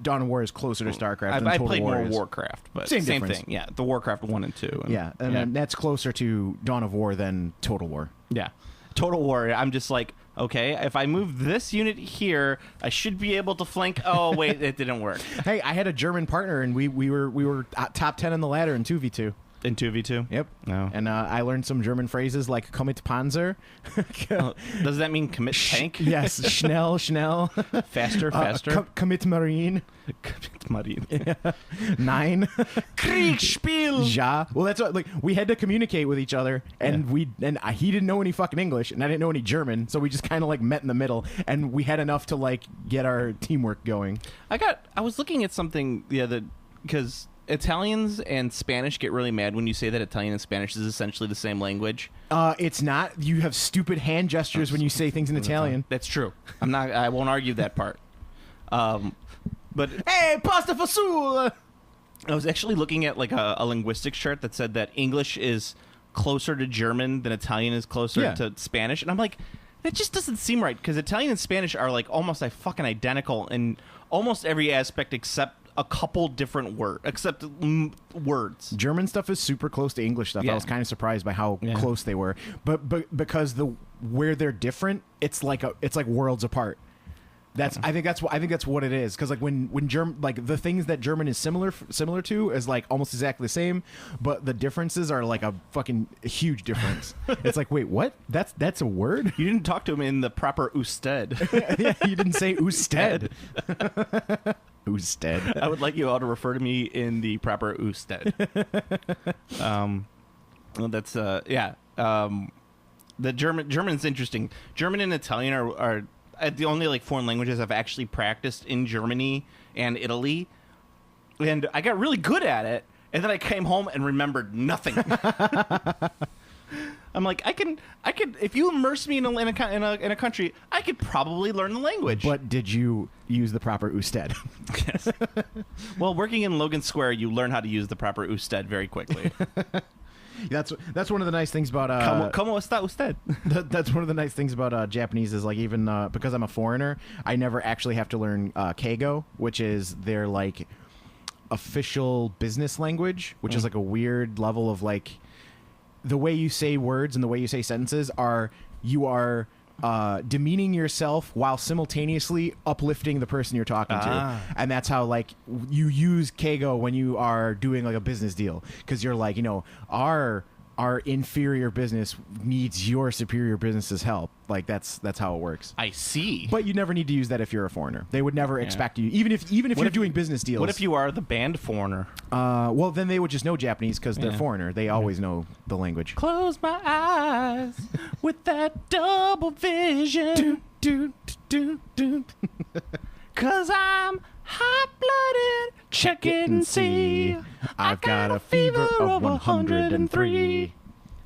Dawn of War is closer to StarCraft than Total War played more is. Warcraft, but Same thing. difference. Yeah, the Warcraft 1 and 2. And then that's closer to Dawn of War than Total War. Yeah. Total War, I'm just like, okay, if I move this unit here, I should be able to flank. Oh, wait, it didn't work. Hey, I had a German partner, and we were top 10 in the ladder in 2v2. In 2v2? Yep. No. And I learned some German phrases like "Kommit Panzer." Does that mean commit tank? Yes. Schnell. Faster. Kommit Marine. Commit Marine. Yeah. 9. Kriegsspiel. Ja. Well, that's what, we had to communicate with each other, and he didn't know any fucking English, and I didn't know any German, so we just kind of met in the middle, and we had enough to get our teamwork going. I was looking at something because Italians and Spanish get really mad when you say that Italian and Spanish is essentially the same language. It's not. You have stupid hand gestures when you say things in Italian. That's true. I won't argue that part. But hey, pasta fasul. I was actually looking at a linguistics chart that said that English is closer to German than Italian is closer to Spanish, and I'm like, that just doesn't seem right because Italian and Spanish are almost fucking identical in almost every aspect except a couple different words. German stuff is super close to English stuff. Yeah. I was kind of surprised by how close they were, but because where they're different, it's like worlds apart. I think that's what it is, because when German, the things that German is similar to is almost exactly the same, but the differences are a fucking huge difference. It's wait, what? That's a word? You didn't talk to him in the proper usted. Yeah, you didn't say usted. Usted. I would like you all to refer to me in the proper usted. Well, that's yeah. The German's interesting. German and Italian are the only like foreign languages I've actually practiced in Germany and Italy, and I got really good at it. And then I came home and remembered nothing. I'm like, I can. If you immerse me in a country, I could probably learn the language. But did you use the proper usted? Yes. Well, working in Logan Square, you learn how to use the proper usted very quickly. That's one of the nice things about ¿Cómo está usted? That's one of the nice things about Japanese is like even because I'm a foreigner, I never actually have to learn keigo, which is their like official business language, which is like a weird level of like the way you say words and the way you say sentences you are demeaning yourself while simultaneously uplifting the person you're talking to. And that's how like you use keigo when you are doing like a business deal, because you're like, our inferior business needs your superior business's help. Like that's how it works. I see. But you never need to use that if you're a foreigner. They would never expect you, even if you're doing business deals. What if you are the band foreigner? Well, then they would just know Japanese because they're foreigner. They always know the language. Close my eyes with that double vision. Cause I'm hot-blooded, check it and see. I've got a fever of 103.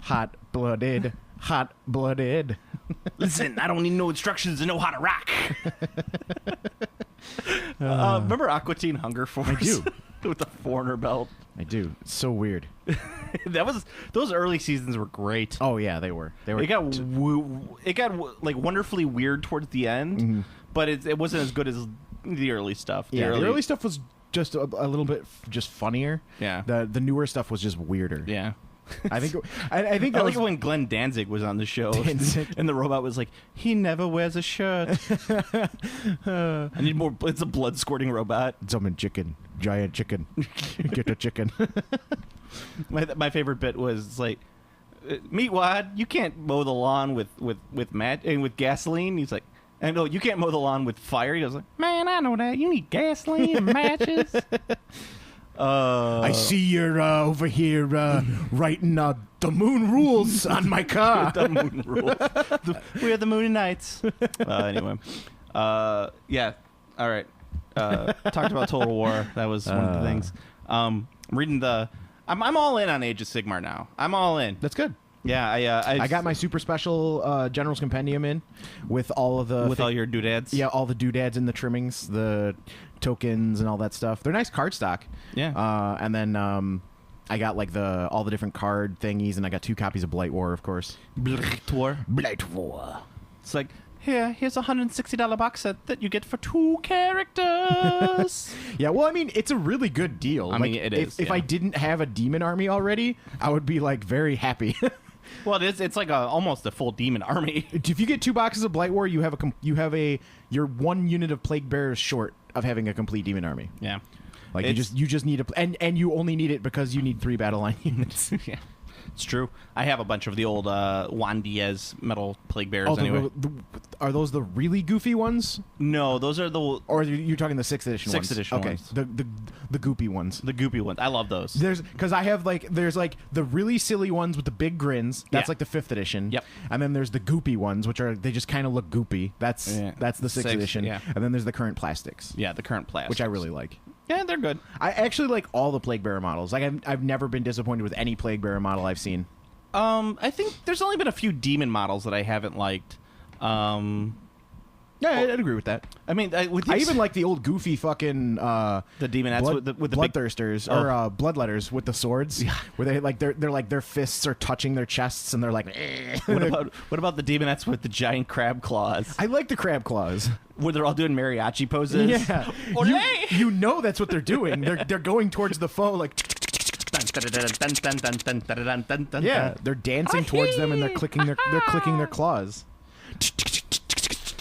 Hot-blooded. Listen, I don't need no instructions to know how to rock. Remember Aqua Teen Hunger Force? I do. With the foreigner belt. I do. It's so weird. Those early seasons were great. Oh yeah, they were. It got like wonderfully weird towards the end, but it wasn't as good as the early stuff. The early stuff was just a little bit just funnier. Yeah. The newer stuff was just weirder. Yeah. I think that I was like when Glenn Danzig was on the show and the robot was like, he never wears a shirt. I need more. It's a blood squirting robot. Summon chicken, giant chicken, get a chicken. My favorite bit was like, Meatwad, you can't mow the lawn with gasoline. He's like, and no, you can't mow the lawn with fire. He goes like, man, I know that. You need gasoline and matches. I see you're over here writing the moon rules on my car. The moon rules. We are the Moon Knights. Anyway. Yeah. All right. Talked about Total War. That was one of the things. Reading I'm all in on Age of Sigmar now. I'm all in. That's good. Yeah, I got my super special General's Compendium in with all of the... With all your doodads? Yeah, all the doodads and the trimmings, the tokens and all that stuff. They're nice cardstock. Yeah. And then I got like all the different card thingies, and I got 2 copies of Blight War, of course. Blight War. It's like, here's a $160 box set that you get for 2 characters. Yeah, well, I mean, it's a really good deal. I mean, it is. If I didn't have a demon army already, I would be like very happy. Well, it's like almost a full demon army. If you get 2 boxes of Blight War, you're 1 unit of Plague Bearers short of having a complete demon army. Yeah, like you just need and you only need it because you need 3 battle line units. Yeah. It's true. I have a bunch of the old Juan Diaz metal Plague Bearers anyway. Are those the really goofy ones? No, those are the... Or you're talking the 6th edition ones? 6th edition ones. The goopy ones. The goopy ones. I love those. Because I have there's the really silly ones with the big grins. That's like the 5th edition. Yep. And then there's the goopy ones, which they just kind of look goopy. That's the 6th edition. Yeah. And then there's the current plastics. Yeah, the current plastics. Which I really like. Yeah, they're good. I actually like all the Plague Bearer models. Like I've never been disappointed with any Plague Bearer model I've seen. I think there's only been a few demon models that I haven't liked. Yeah, I'd agree with that. I mean, I even like the old goofy fucking the demonettes with the bloodthirsters or bloodletters with the swords, where they're their fists are touching their chests and they're like. What about the demonettes with the giant crab claws? I like the crab claws. Where they're all doing mariachi poses. Yeah, you know that's what they're doing. They're going towards the foe like. Yeah, they're dancing towards them and they're clicking their claws.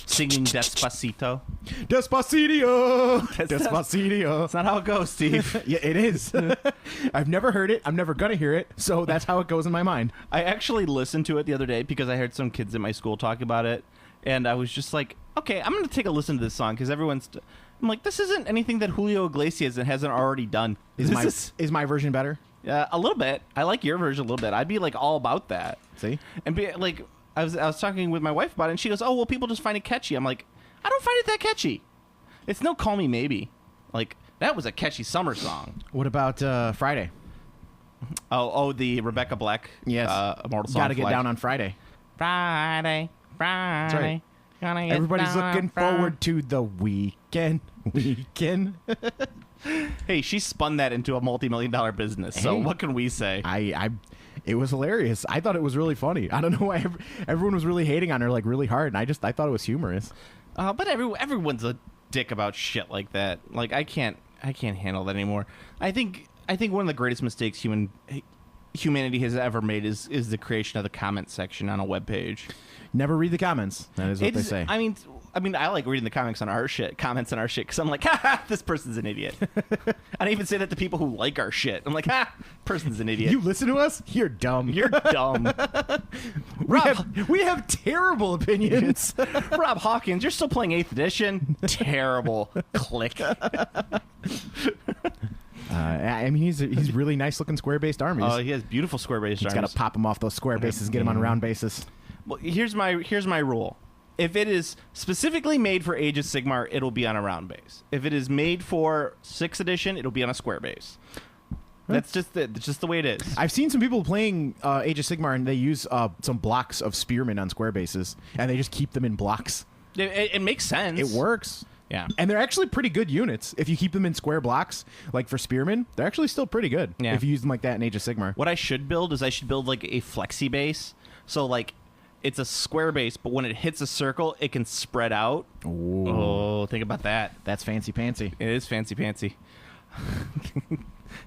Singing Despacito. Despacito. Despacito. That's not how it goes, Steve. Yeah, it is. I've never heard it. I'm never gonna hear it. So that's how it goes in my mind. I actually listened to it the other day because I heard some kids at my school talk about it, and I was just like, okay, I'm gonna take a listen to this song because I'm like, this isn't anything that Julio Iglesias hasn't already done. Is my version better? A little bit. I like your version a little bit. I'd be like all about that. See? And be like, I was talking with my wife about it, and she goes, "Oh, well, people just find it catchy." I'm like, I don't find it that catchy. It's no "Call Me Maybe." Like that was a catchy summer song. What about Friday? Oh, the Rebecca Black. Yes. Immortal Song. Got to get down on Friday. Friday. That's right. Gonna get Everybody's down looking on Friday. forward to the weekend. Hey, she spun that into a multi-million-dollar business. So Hey. what can we say? It was hilarious. I thought it was really funny. I don't know why everyone was really hating on her like really hard, and I thought it was humorous. But everyone's a dick about shit like that. Like I can't handle that anymore. I think one of the greatest mistakes humanity has ever made is the creation of the comment section on a web page. Never read the comments. That is what they say. I mean, I like reading the comments on our shit because I'm like, ha, this person's an idiot. I don't even say that to people who like our shit. I'm like, ha, person's an idiot. You listen to us? You're dumb. You're dumb. we have terrible opinions. Rob Hawkins, you're still playing 8th edition? Terrible. Click. I mean, he's really nice looking square based armies. Oh, he has beautiful square based He's armies. got to pop him off those square bases, get him on a round basis. Well, here's my rule. If it is specifically made for Age of Sigmar, it'll be on a round base. If it is made for 6th edition, it'll be on a square base. That's just the way it is. I've seen some people playing Age of Sigmar, and they use some blocks of spearmen on square bases, and they just keep them in blocks. It makes sense. It works. Yeah. And they're actually pretty good units. If you keep them in square blocks, like for spearmen, they're actually still pretty good. Yeah. If you use them like that in Age of Sigmar. What I should build is like a flexi base. So like it's a square base, but when it hits a circle, it can spread out. Ooh. Oh, think about that. That's fancy pantsy. It is fancy pantsy.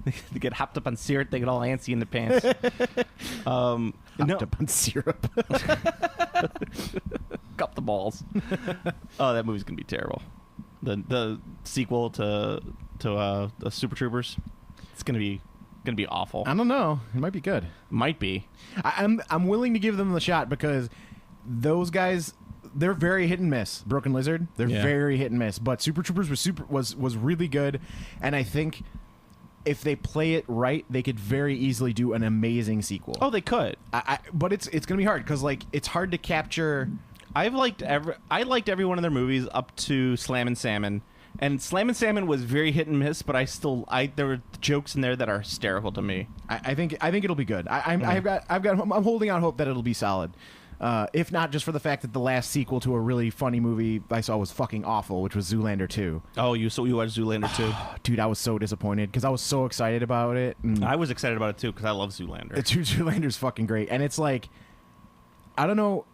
They get hopped up on syrup, they get all antsy in the pants. Hopped up on syrup. Cup the balls. Oh, that movie's gonna be terrible. The sequel to the Super Troopers, it's gonna be awful. I don't know. It might be good. Might be. I'm willing to give them the shot because those guys, they're very hit and miss. Broken Lizard, they're very hit and miss. But Super Troopers was really good, and I think if they play it right, they could very easily do an amazing sequel. Oh, they could. But it's gonna be hard because like it's hard to capture. I liked every one of their movies up to Slam and Salmon, and Slam and Salmon was very hit and miss. But there were jokes in there that are hysterical to me. I think it'll be good. I'm holding out hope that it'll be solid. If not just for the fact that the last sequel to a really funny movie I saw was fucking awful, which was Zoolander 2. Oh, you watched Zoolander 2? Dude, I was so disappointed because I was so excited about it. And I was excited about it too because I love Zoolander. Zoolander's fucking great, and it's like I don't know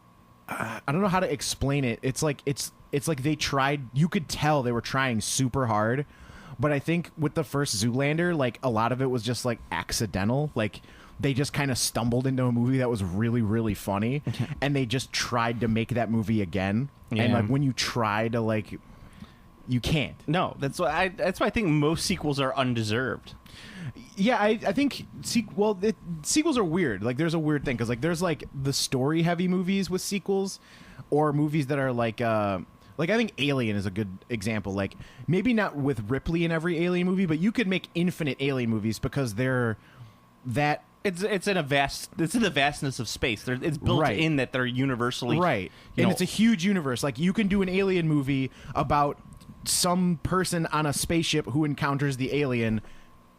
how to explain it. It's like they tried. You could tell they were trying super hard, but I think with the first Zoolander, like a lot of it was just like accidental. Like they just kind of stumbled into a movie that was really, really funny, and they just tried to make that movie again. Yeah. And like when you try to like, you can't. No, that's why I think most sequels are undeserved. Yeah, I think sequels are weird. Like there's a weird thing because like there's like the story heavy movies with sequels, or movies that are like I think Alien is a good example. Like maybe not with Ripley in every Alien movie, but you could make infinite Alien movies because they're that. It's in the vastness of space. It's built Right. in that they're universally Right. And it's a huge universe. Like you can do an Alien movie about some person on a spaceship who encounters the alien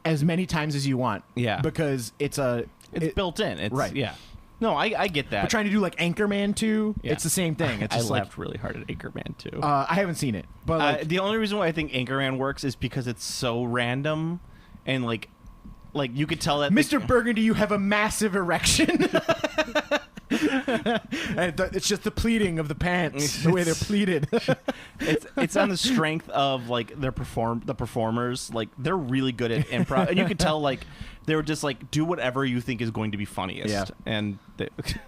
as many times as you want. Yeah. Because it's built in. It's, right. Yeah. No, I get that. We're trying to do like Anchorman 2. Yeah. It's the same thing. It's I just like laughed really hard at Anchorman too. I haven't seen it, but like, The only reason why I think Anchorman works is because it's so random and like you could tell that Mr. Burgundy, you have a massive erection. It's just the pleating of the pants, the way they're pleated. it's on the strength of like the performers. Like they're really good at improv, and you could tell like they were just like do whatever you think is going to be funniest. Yeah. And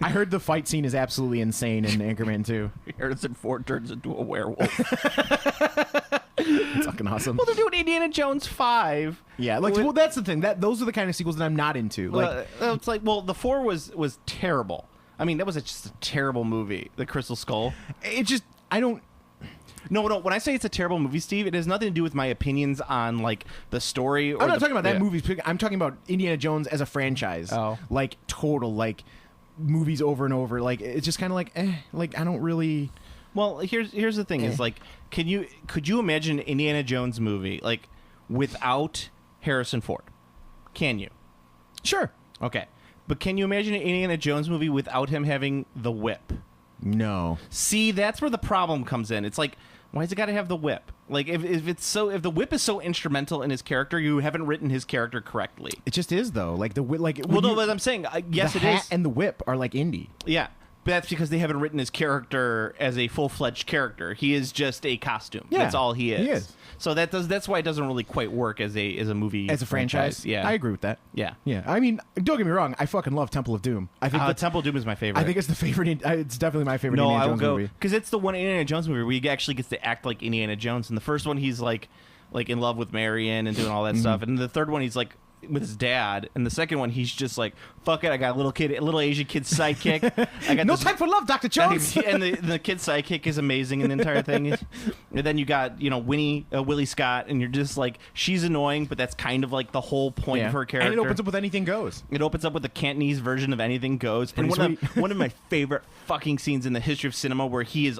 I heard the fight scene is absolutely insane in Anchorman 2. Harrison Ford turns into a werewolf. It's fucking awesome. Well, they're doing Indiana Jones 5. Yeah, like well, that's the thing. Those are the kind of sequels that I'm not into. Like It's like, well, the 4 was terrible. I mean, that was just a terrible movie. The Crystal Skull. it just I don't. No. When I say it's a terrible movie, Steve, it has nothing to do with my opinions on like the story. Or I'm not talking about that movie. I'm talking about Indiana Jones as a franchise. Oh. Like total like movies over and over. Like it's just kind of like like I don't really. Well, here's the thing: is like, could you imagine an Indiana Jones movie like without Harrison Ford? Can you? Sure. Okay, but can you imagine an Indiana Jones movie without him having the whip? No. See, that's where the problem comes in. It's like, why's it got to have the whip? Like, if the whip is so instrumental in his character, you haven't written his character correctly. It just is though. Like the like. Well, no, but I'm saying yes, the it hat is. and the whip are like indie. Yeah. But that's because they haven't written his character as a full-fledged character. He is just a costume. Yeah, that's all he is. he is. So that's why it doesn't really quite work as a movie As a franchise. Yeah, I agree with that. Yeah. Yeah. I mean, don't get me wrong. I fucking love Temple of Doom. I think Temple of Doom is my favorite. I think it's the favorite. It's definitely my favorite no, Indiana I will Jones go movie. because it's the one Indiana Jones movie where he actually gets to act like Indiana Jones. In the first one, he's like in love with Marion and doing all that stuff, and in the third one, he's like with his dad, and the second one he's just like, fuck it, I got a little Asian kid sidekick. I got No time for love, Dr. Jones. and the kid sidekick is amazing in the entire thing. And then you got Willie Scott, and you're just like, she's annoying, but that's kind of like the whole point of her character. And it opens up with Anything Goes. It opens up with the Cantonese version of Anything Goes, and one of my favorite fucking scenes in the history of cinema where he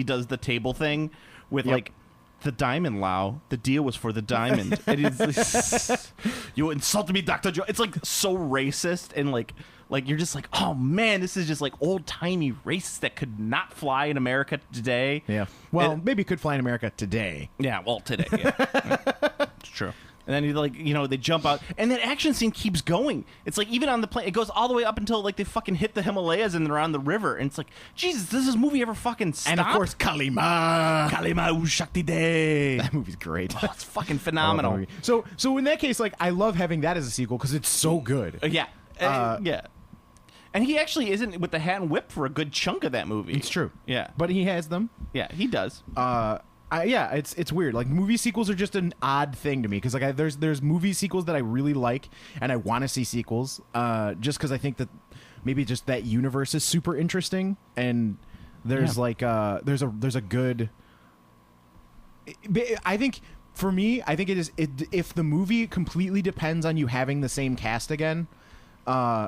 does the table thing with like. The diamond, Lau. The deal was for the diamond. You insulted me, Dr. Joe. It's like so racist and like you're just like, oh man, this is just like old timey racist that could not fly in America today. Yeah. Well, maybe it could fly in America today. Yeah. Well, today. Yeah. It's true. And then they jump out, and that action scene keeps going. It's like even on the plane, it goes all the way up until like they fucking hit the Himalayas and they're on the river. And it's like, Jesus, does this movie ever fucking stop? And of course, Kalima Ushakti Day. That movie's great. Oh, it's fucking phenomenal. So in that case, like I love having that as a sequel because it's so good. Yeah. Yeah. And he actually isn't with the hat and whip for a good chunk of that movie. It's true. Yeah. But he has them. Yeah, he does. Yeah, it's weird. Like movie sequels are just an odd thing to me because like there's movie sequels that I really like and I want to see sequels. Just because I think that maybe just that universe is super interesting and there's there's a good. I think for me, I think if the movie completely depends on you having the same cast again.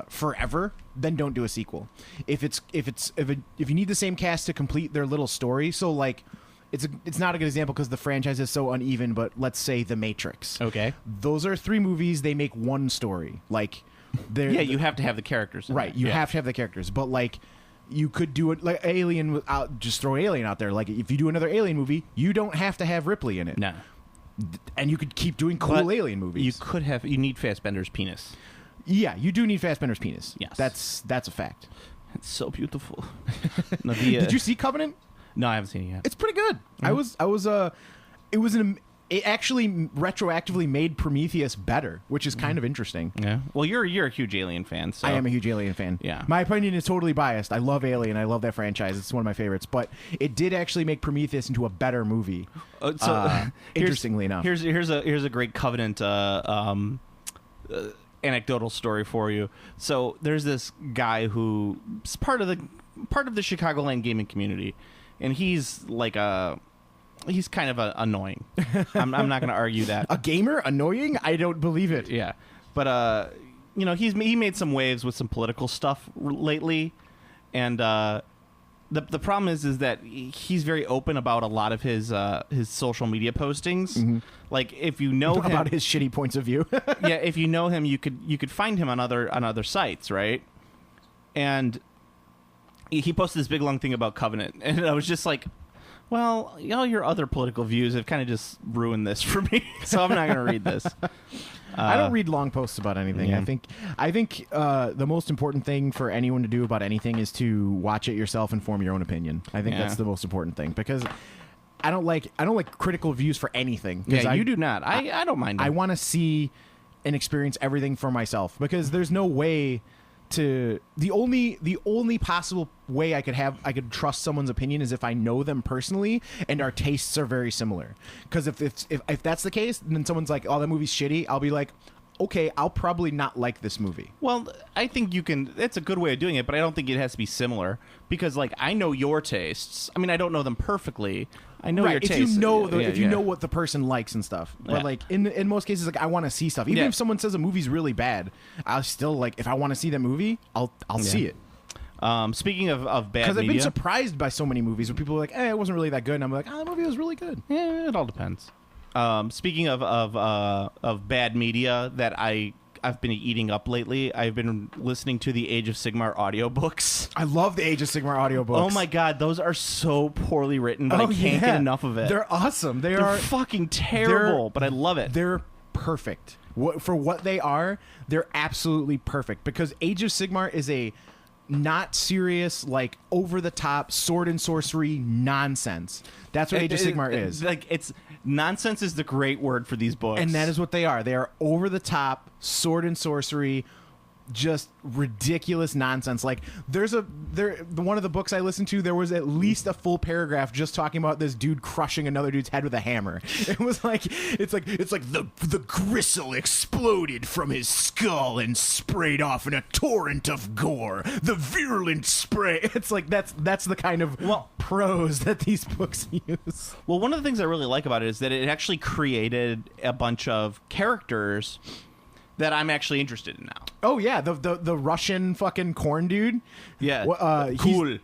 Forever, then don't do a sequel. If you need the same cast to complete their little story, so like. It's not a good example because the franchise is so uneven, but let's say The Matrix. Okay. Those are 3 movies. They make one story. Like, you have to have the characters. Right. You have to have the characters. But, like, you could do it like Alien. Just throw Alien out there. Like, if you do another Alien movie, you don't have to have Ripley in it. No. And you could keep doing cool Alien movies. You need Fassbender's penis. Yeah, you do need Fassbender's penis. Yes. That's a fact. It's so beautiful. No, Did you see Covenant? No, I haven't seen it yet. It's pretty good. Mm-hmm. It actually retroactively made Prometheus better, which is kind of interesting. Yeah. Well, you're a huge Alien fan. So. I am a huge Alien fan. Yeah. My opinion is totally biased. I love Alien. I love that franchise. It's one of my favorites. But it did actually make Prometheus into a better movie. Interestingly enough. Here's a great Covenant anecdotal story for you. So there's this guy who's part of the Chicagoland gaming community, and he's like he's kind of annoying. I'm not going to argue that. A gamer annoying? I don't believe it. Yeah, but he made some waves with some political stuff lately, and the problem is that he's very open about a lot of his social media postings. Mm-hmm. Like if you know him, about his shitty points of view. Yeah, if you know him, you could find him on other sites, right? And he posted this big long thing about Covenant, and I was just like, well, your other political views have kind of just ruined this for me, so I'm not going to read this. I don't read long posts about anything. Yeah. I think the most important thing for anyone to do about anything is to watch it yourself and form your own opinion. I think that's the most important thing because I don't like critical views for anything. Yeah, you do not. I don't mind them. I want to see and experience everything for myself because there's no way to the only possible way I could trust someone's opinion is if I know them personally and our tastes are very similar. Because if that's the case, then someone's like, "Oh, that movie's shitty," I'll be like, okay, I'll probably not like this movie. Well, I think you can. It's a good way of doing it, but I don't think it has to be similar because, like, I know your tastes. I mean, I don't know them perfectly. I know your tastes. If you know what the person likes and stuff. But like in most cases, like I want to see stuff. Even if someone says a movie's really bad, I'll still like if I want to see that movie, I'll see it. Speaking of bad media, because I've been surprised by so many movies where people are like, it wasn't really that good, and I'm like, that movie was really good. Yeah, it all depends. Speaking of bad media that I've been eating up lately, I've been listening to the Age of Sigmar audiobooks. I love the Age of Sigmar audiobooks. Oh my god, those are so poorly written, but I can't get enough of it. They're awesome. They're fucking terrible, but I love it. They're perfect. For what they are, they're absolutely perfect because Age of Sigmar is a not serious, like over the top sword and sorcery nonsense. That's what Age of Sigmar is. Like it's nonsense is the great word for these books, and that is what they are. They are over the top sword and sorcery, just ridiculous nonsense. Like one of the books I listened to, there was at least a full paragraph just talking about this dude crushing another dude's head with a hammer. It was like it's like the gristle exploded from his skull and sprayed off in a torrent of gore. The virulent spray. It's like that's the kind of prose that these books use. Well, one of the things I really like about it is that it actually created a bunch of characters that I'm actually interested in now. Oh yeah, the Russian fucking corn dude. Yeah, cool.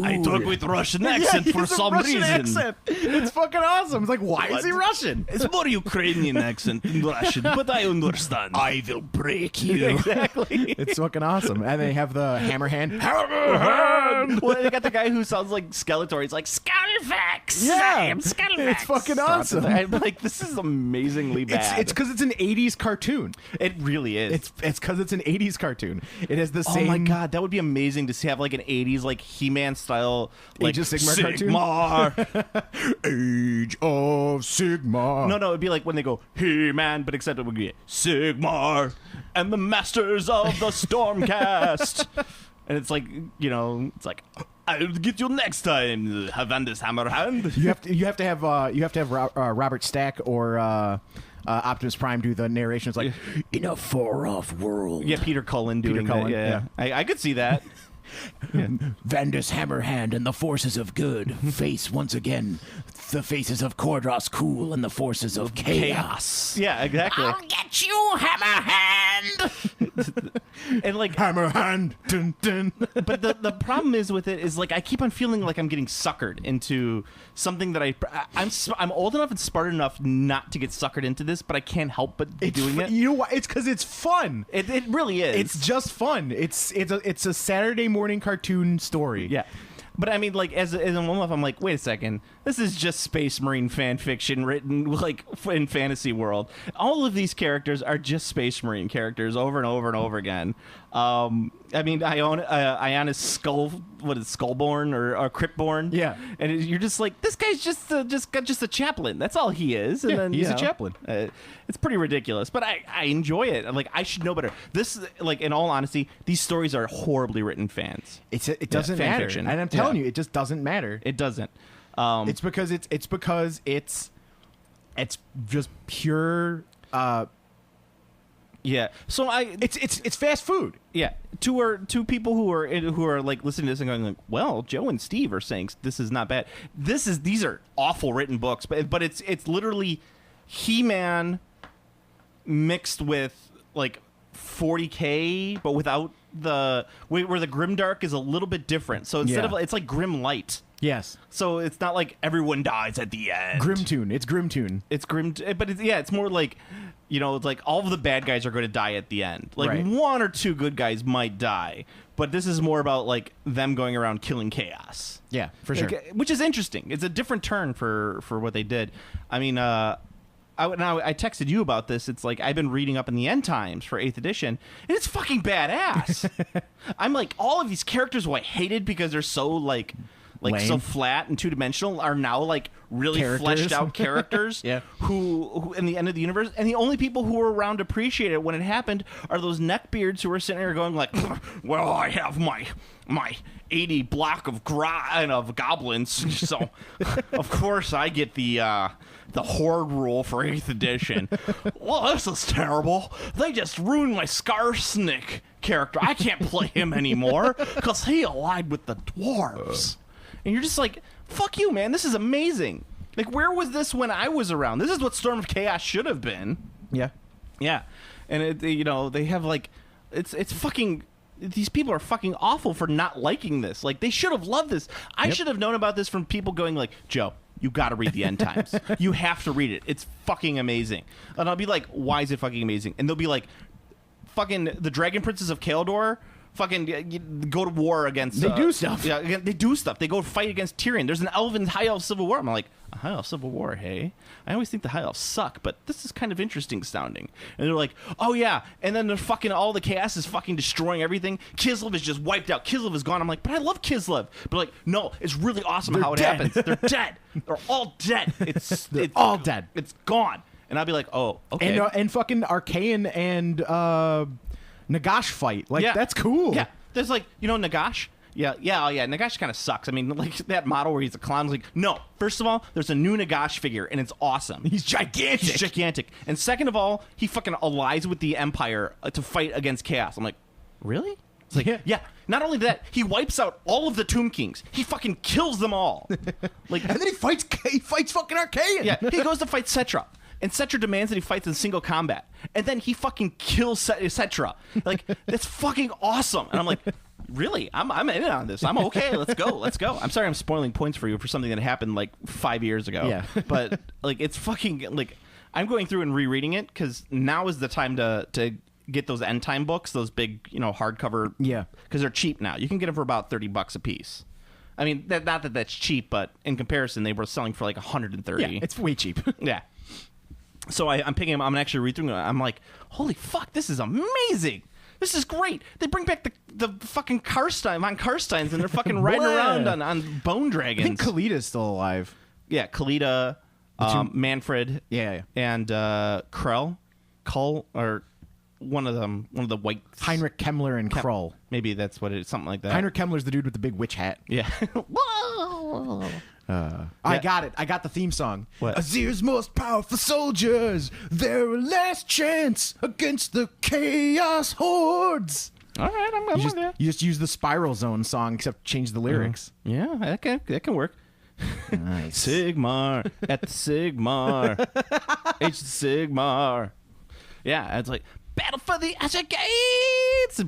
I talk with Russian accent for some reason. Accent. It's fucking awesome. It's like, why is he Russian? It's more Ukrainian accent than Russian, but I understand. I will break you. Exactly. It's fucking awesome. And they have the hammer hand. Well, they got the guy who sounds like Skeletor. He's like, Skullfax. Yeah, I am Skullfax. It's fucking awesome. I'm like, this is amazingly bad. It's because it's an 80s cartoon. It really is. It's because it's an 80s cartoon. It has the same. Oh my god, that would be amazing to see have like an 80s like He-Man style like Age of Sigmar cartoon. Age of Sigmar. No, it'd be like when they go He-Man, but except it would be Sigmar and the Masters of the Stormcast. And it's like, it's like I'll get you next time, Havandis Hammerhand. You have to have Robert Stack or Optimus Prime do the narration. It's like in a far-off world. Yeah, Peter Cullen doing that. Yeah. I could see that. Yeah. Vandus Hammerhand and the forces of good face once again the faces of Cordros Cool and the forces of chaos. Yeah, exactly. I'll get you, Hammerhand. And like Hammerhand. Dun, dun. But the problem is with it is like I keep on feeling like I'm getting suckered into something that I'm old enough and smart enough not to get suckered into this, but I can't help but doing it. You know what? It's because it's fun. It really is. It's just fun. It's a Saturday morning cartoon story. Yeah. But I mean, like, as a one-off, I'm like, wait a second. This is just Space Marine fan fiction written, like, in fantasy world. All of these characters are just Space Marine characters over and over and over again. I mean, Ionis Skullborn or Cryptborn. Yeah. And you're just like, this guy's just a chaplain. That's all he is. And then he's a chaplain. It's pretty ridiculous, but I enjoy it. Like, I should know better. This, like, in all honesty, these stories are horribly written fans. It doesn't fan matter. fiction. And I'm telling you, it just doesn't matter. It doesn't. It's because it's just pure. Yeah. So it's fast food. Yeah. Two people who are like listening to this and going like, well, Joe and Steve are saying this is not bad. These are awful written books, but it's literally He-Man mixed with like 40K, but without where the Grimdark is a little bit different. So instead of it's like Grim Light. Yes. So it's not like everyone dies at the end. Grimtoon. It's Grimtoon. It's Grim, but it's more like, it's like all of the bad guys are going to die at the end. Like right. One or two good guys might die, but this is more about like them going around killing chaos. Yeah, for sure. Which is interesting. It's a different turn for what they did. I mean, I texted you about this. It's like I've been reading up in the end times for 8th edition, and it's fucking badass. I'm like, all of these characters who I hated because they're so like like Lame. so flat and two-dimensional, are now like really fleshed out characters Yeah. who in the end of the universe, and the only people who were around to appreciate it when it happened are those neckbeards who were sitting there going like, well, I have my 80 block of goblins, so of course I get the horde rule for 8th edition. Well, this is terrible. They just ruined my Skarsnik character. I can't play him anymore because he allied with the dwarves. And you're just like, fuck you, man. This is amazing. Like, where was this when I was around? This is what Storm of Chaos should have been. Yeah. Yeah. And, they have, like, it's fucking... These people are fucking awful for not liking this. Like, they should have loved this. I should have known about this from people going like, Joe, you got to read the End Times. You have to read it. It's fucking amazing. And I'll be like, why is it fucking amazing? And they'll be like, fucking the Dragon Princes of Kaeldor fucking go to war against... They do stuff. Yeah, they do stuff. They go fight against Tyrion. There's an elven high elf civil war. I'm like, a high elf civil war, hey? I always think the high elves suck, but this is kind of interesting sounding. And they're like, oh yeah, and then they're fucking, all the chaos is fucking destroying everything. Kislev is just wiped out. Kislev is gone. I'm like, but I love Kislev. But like, no, it's really awesome how it happens. They're dead. They're all dead. It's all dead. It's gone. And I'll be like, oh, okay. And fucking Archaean and Nagash fight. Like, that's cool. Yeah. There's like, Nagash? Yeah. Nagash kind of sucks. I mean, like that model where he's a clown. Like, no. First of all, there's a new Nagash figure, and it's awesome. He's gigantic. And second of all, he fucking allies with the Empire to fight against Chaos. I'm like, really? It's like, yeah. Not only that, he wipes out all of the Tomb Kings. He fucking kills them all. Like, and then he fights fucking Archaean. Yeah. He goes to fight Cetra. And Cetra demands that he fights in single combat. And then he fucking kills Cetra. Like, that's fucking awesome. And I'm like, really? I'm in on this. I'm okay. Let's go. I'm sorry I'm spoiling points for you for something that happened like 5 years ago. Yeah. But, like, it's fucking, like, I'm going through and rereading it because now is the time to get those End Time books, those big, hardcover. Yeah. Because they're cheap now. You can get them for about $30 a piece. I mean, not that that's cheap, but in comparison, they were selling for like $130. Yeah, it's way cheap. Yeah. So I'm picking them. I'm actually reading through them. I'm like, holy fuck, this is amazing. This is great. They bring back the fucking Karsteins, and they're fucking riding around on bone dragons. I think Khalid's still alive. Yeah, Khalida, Manfred, Yeah. and Krell, or one of them, one of the white... Heinrich Kemmler and Krull. Maybe that's what it is, something like that. Heinrich Kemmler's the dude with the big witch hat. Yeah. I got it. I got the theme song. What? Azir's most powerful soldiers, their last chance against the chaos hordes. All right, I'm with you. You just use the Spiral Zone song, except change the lyrics. Yeah, that can work. Nice. Sigmar at the Sigmar. H the Sigmar. Yeah, it's like battle for the Azure Gates.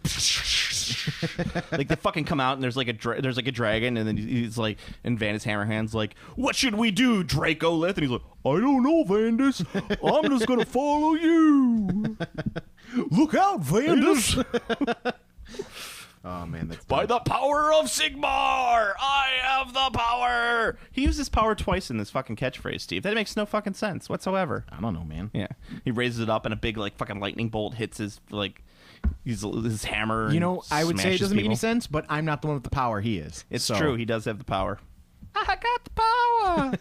Like they fucking come out and there's like a dragon, and then he's like, and Vandus Hammerhand's like, what should we do, Dracolith? And he's like, I don't know, Vandus. I'm just gonna follow you. Look out, Vandus. Oh man, that's by the power of Sigmar, I have the power. He used his power twice in this fucking catchphrase, Steve. That makes no fucking sense whatsoever. I don't know, man. Yeah, he raises it up and a big like fucking lightning bolt hits his his hammer. I would say it doesn't make any people. sense, but I'm not the one with the power. He is. It's true. He does have the power. I got the power.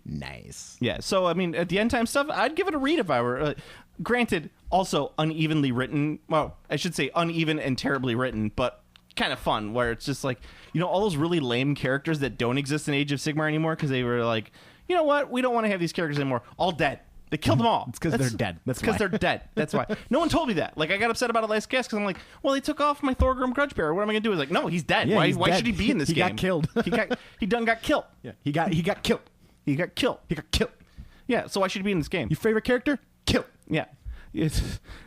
Nice. Yeah. So I mean, at the End Time stuff, I'd give it a read if I were. Granted, also unevenly written. Well, I should say uneven and terribly written, but kind of fun. Where it's just like, all those really lame characters that don't exist in Age of Sigmar anymore because they were like, you know what, we don't want to have these characters anymore. All dead. They killed them all. It's because they're dead. That's because they're dead. That's why. No one told me that. Like, I got upset about it last cast because I'm like, well, they took off my Thorgrim Grudgebearer. What am I gonna do? It's like, no, he's dead. Yeah, why he's dead. should he be in this game? He got killed. He done got killed. Yeah. He got killed. He got killed. He got killed. Yeah. So why should he be in this game? Your favorite character? Killed. Yeah.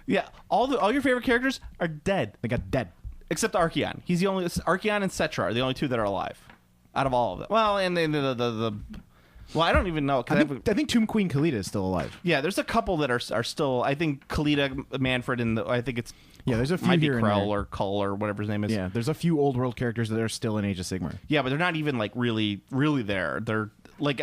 Yeah. All your favorite characters are dead. They got dead. Except Archaeon. He's the only Archaeon and Cetra are the only two that are alive out of all of them. Well, and the well, I don't even know. I think Tomb Queen Khalida is still alive. Yeah, there's a couple that are still. I think Khalida, Manfred, and I think it's there's a few might be here and Krell there. or Kull or whatever his name is. Yeah, there's a few old world characters that are still in Age of Sigmar. Yeah, but they're not even like really there. They're like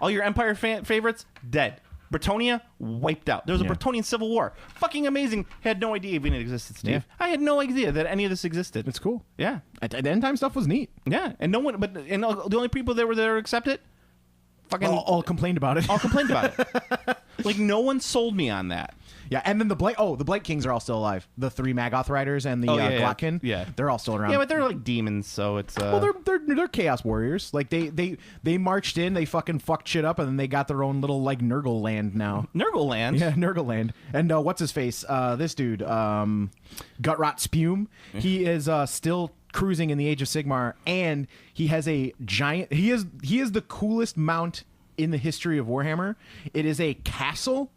all your Empire favorites dead. Bretonia wiped out. There was a Yeah. Bretonian Civil War. Fucking amazing. Had no idea even it existed, Steve. Yeah. I had no idea that any of this existed. It's cool. Yeah. The end time stuff was neat. Yeah. And no one, the only people that were there to accept it, fucking All complained about it. all complained about it. Like, no one sold me on that. Yeah, and then the Blight Kings are all still alive. The 3 Magoth Riders and the Glotkin. Yeah. They're all still around. Yeah, but they're like demons, so it's well, they're Chaos Warriors. Like they marched in, they fucking fucked shit up, and then they got their own little like Nurgle land now. Nurgle land. Yeah, Nurgle land. And what's his face? This dude, Gutrot Spume. He is still cruising in the Age of Sigmar, and he has a giant. He is the coolest mount in the history of Warhammer. It is a castle.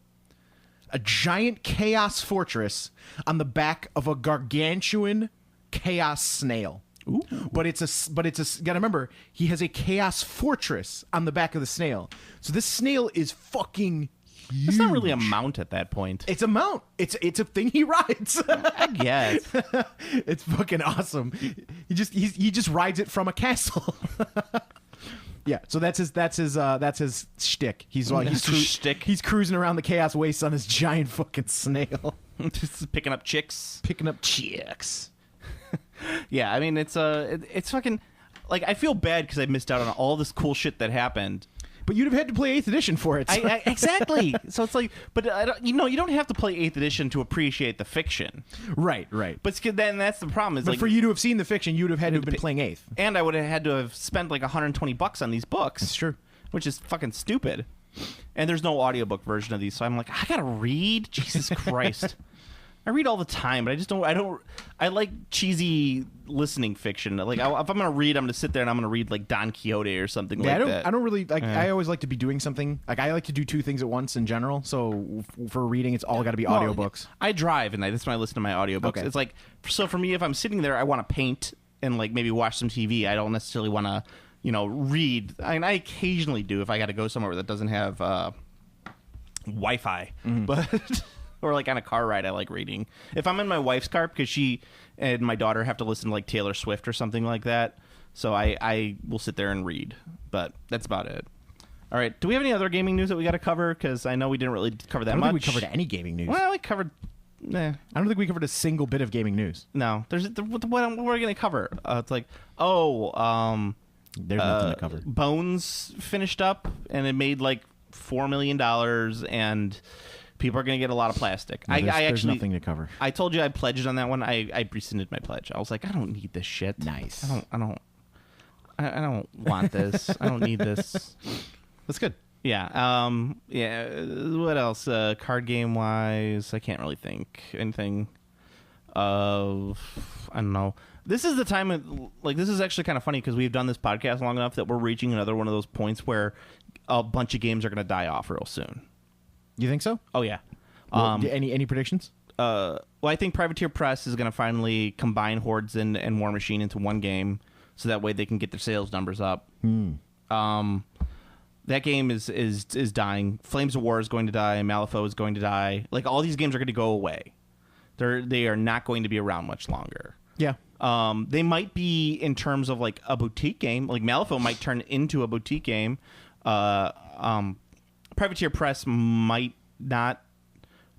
A giant chaos fortress on the back of a gargantuan chaos snail. Ooh. But it's a gotta remember, he has a chaos fortress on the back of the snail. So this snail is fucking huge. It's not really a mount at that point. It's a mount. It's a thing he rides. I guess. It's fucking awesome. He just rides it from a castle. Yeah, so that's his shtick. He's cruising around the Chaos Wastes on his giant fucking snail, Just picking up chicks. picking up chicks. Yeah, I mean, it's fucking, like, I feel bad because I missed out on all this cool shit that happened. But you'd have had to play 8th edition for it. Exactly. So it's like, but you don't have to play 8th edition to appreciate the fiction. Right. But then that's the problem. Is But like, for you to have seen the fiction, you would have had to have been playing 8th. and I would have had to have spent like $120 on these books. That's true. Which is fucking stupid. And there's no audiobook version of these, so I'm like, I gotta read? Jesus Christ. I read all the time, but I just don't. I like cheesy listening fiction. Like, if I'm gonna read, I'm gonna sit there and I'm gonna read like Don Quixote or something like that. I don't really like. I always like to be doing something. Like I like to do 2 things at once in general. So for reading, it's all got to be audiobooks. I drive, and that's when I listen to my audiobooks. Okay. It's like, so for me, if I'm sitting there, I want to paint and like maybe watch some TV. I don't necessarily want to, read. I mean, I occasionally do if I got to go somewhere that doesn't have Wi-Fi, but. Or like on a car ride, I like reading. If I'm in my wife's car, because she and my daughter have to listen to like Taylor Swift or something like that, so I will sit there and read. But that's about it. All right. Do we have any other gaming news that we got to cover? Because I know we didn't really cover that I don't much. think we covered any gaming news. Well, we covered. I don't think we covered a single bit of gaming news. No. What are we going to cover? It's like, there's nothing to cover. Bones finished up, and it made like $4 million, and people are going to get a lot of plastic. No, there's actually nothing to cover. I told you I pledged on that one. I rescinded my pledge. I was like, I don't need this shit. Nice. I don't want this. I don't need this. That's good. Yeah. What else? Card game wise, I can't really think anything of. I don't know. This is the time. This is actually kind of funny because we've done this podcast long enough that we're reaching another one of those points where a bunch of games are going to die off real soon. You think so? Oh yeah. Any predictions? Well, I think Privateer Press is going to finally combine Hordes and War Machine into one game, so that way they can get their sales numbers up. That game is dying. Flames of War is going to die. Malifaux is going to die. Like, all these games are going to go away. They are not going to be around much longer. Yeah. They might be in terms of like a boutique game. Like Malifaux might turn into a boutique game. Privateer Press might not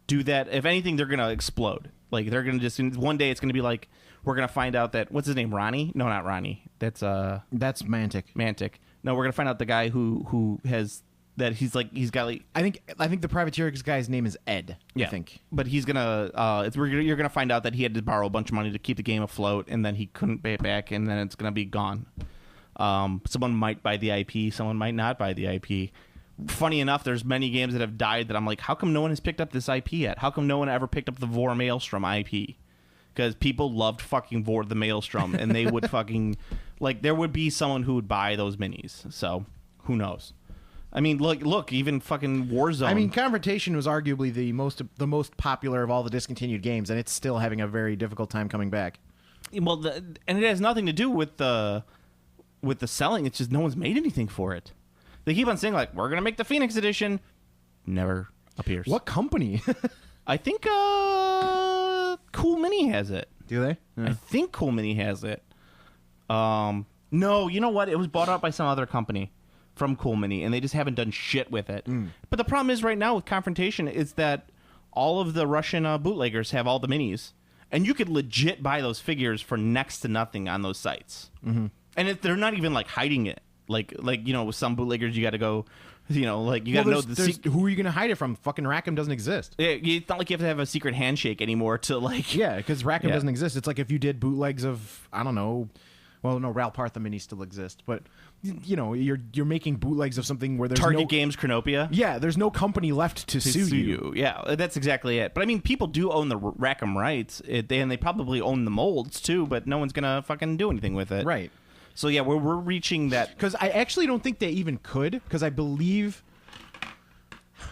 do that. If anything, they're going to explode. Like, they're going to just, one day it's going to be like, we're going to find out that, what's his name, Ronnie? No, not Ronnie. That's Mantic. Mantic. No, we're going to find out the guy who has, that he's got like, I think the Privateer guy's name is Ed. yeah. I think. But he's going to, you're going to find out that he had to borrow a bunch of money to keep the game afloat, and then he couldn't pay it back, and then it's going to be gone. Someone might buy the IP, someone might not buy the IP. Funny enough, there's many games that have died that I'm like, how come no one has picked up this IP yet? How come no one ever picked up the Vor Maelstrom IP? Because people loved fucking Vor the Maelstrom, and they would fucking, like, there would be someone who would buy those minis. So, who knows? I mean, look, even fucking Warzone. I mean, Confrontation was arguably the most popular of all the discontinued games, and it's still having a very difficult time coming back. Well, and it has nothing to do with the selling. It's just no one's made anything for it. They keep on saying, like, we're going to make the Phoenix Edition. Never appears. What company? I think Cool Mini has it. Do they? Yeah. I think Cool Mini has it. No, you know what? It was bought out by some other company. from Cool Mini, and they just haven't done shit with it. But the problem is right now with Confrontation is that all of the Russian bootleggers have all the minis, and you could legit buy those figures for next to nothing on those sites. And they're not even like hiding it. Like with some bootleggers, you got to go. You got to know who are you going to hide it from? Fucking Rackham doesn't exist. It's not like you have to have a secret handshake anymore to like. Yeah, because Rackham doesn't exist. It's like if you did bootlegs of, I don't know. Well, no, Ral Partha minis still exist, but you're making bootlegs of something where there's Target Games Cronopia. Yeah, there's no company left to sue you. Yeah, that's exactly it. But I mean, people do own the Rackham rights, and they probably own the molds too, but no one's gonna fucking do anything with it. Right. So yeah, we're reaching that. Because I actually don't think they even could, because I believe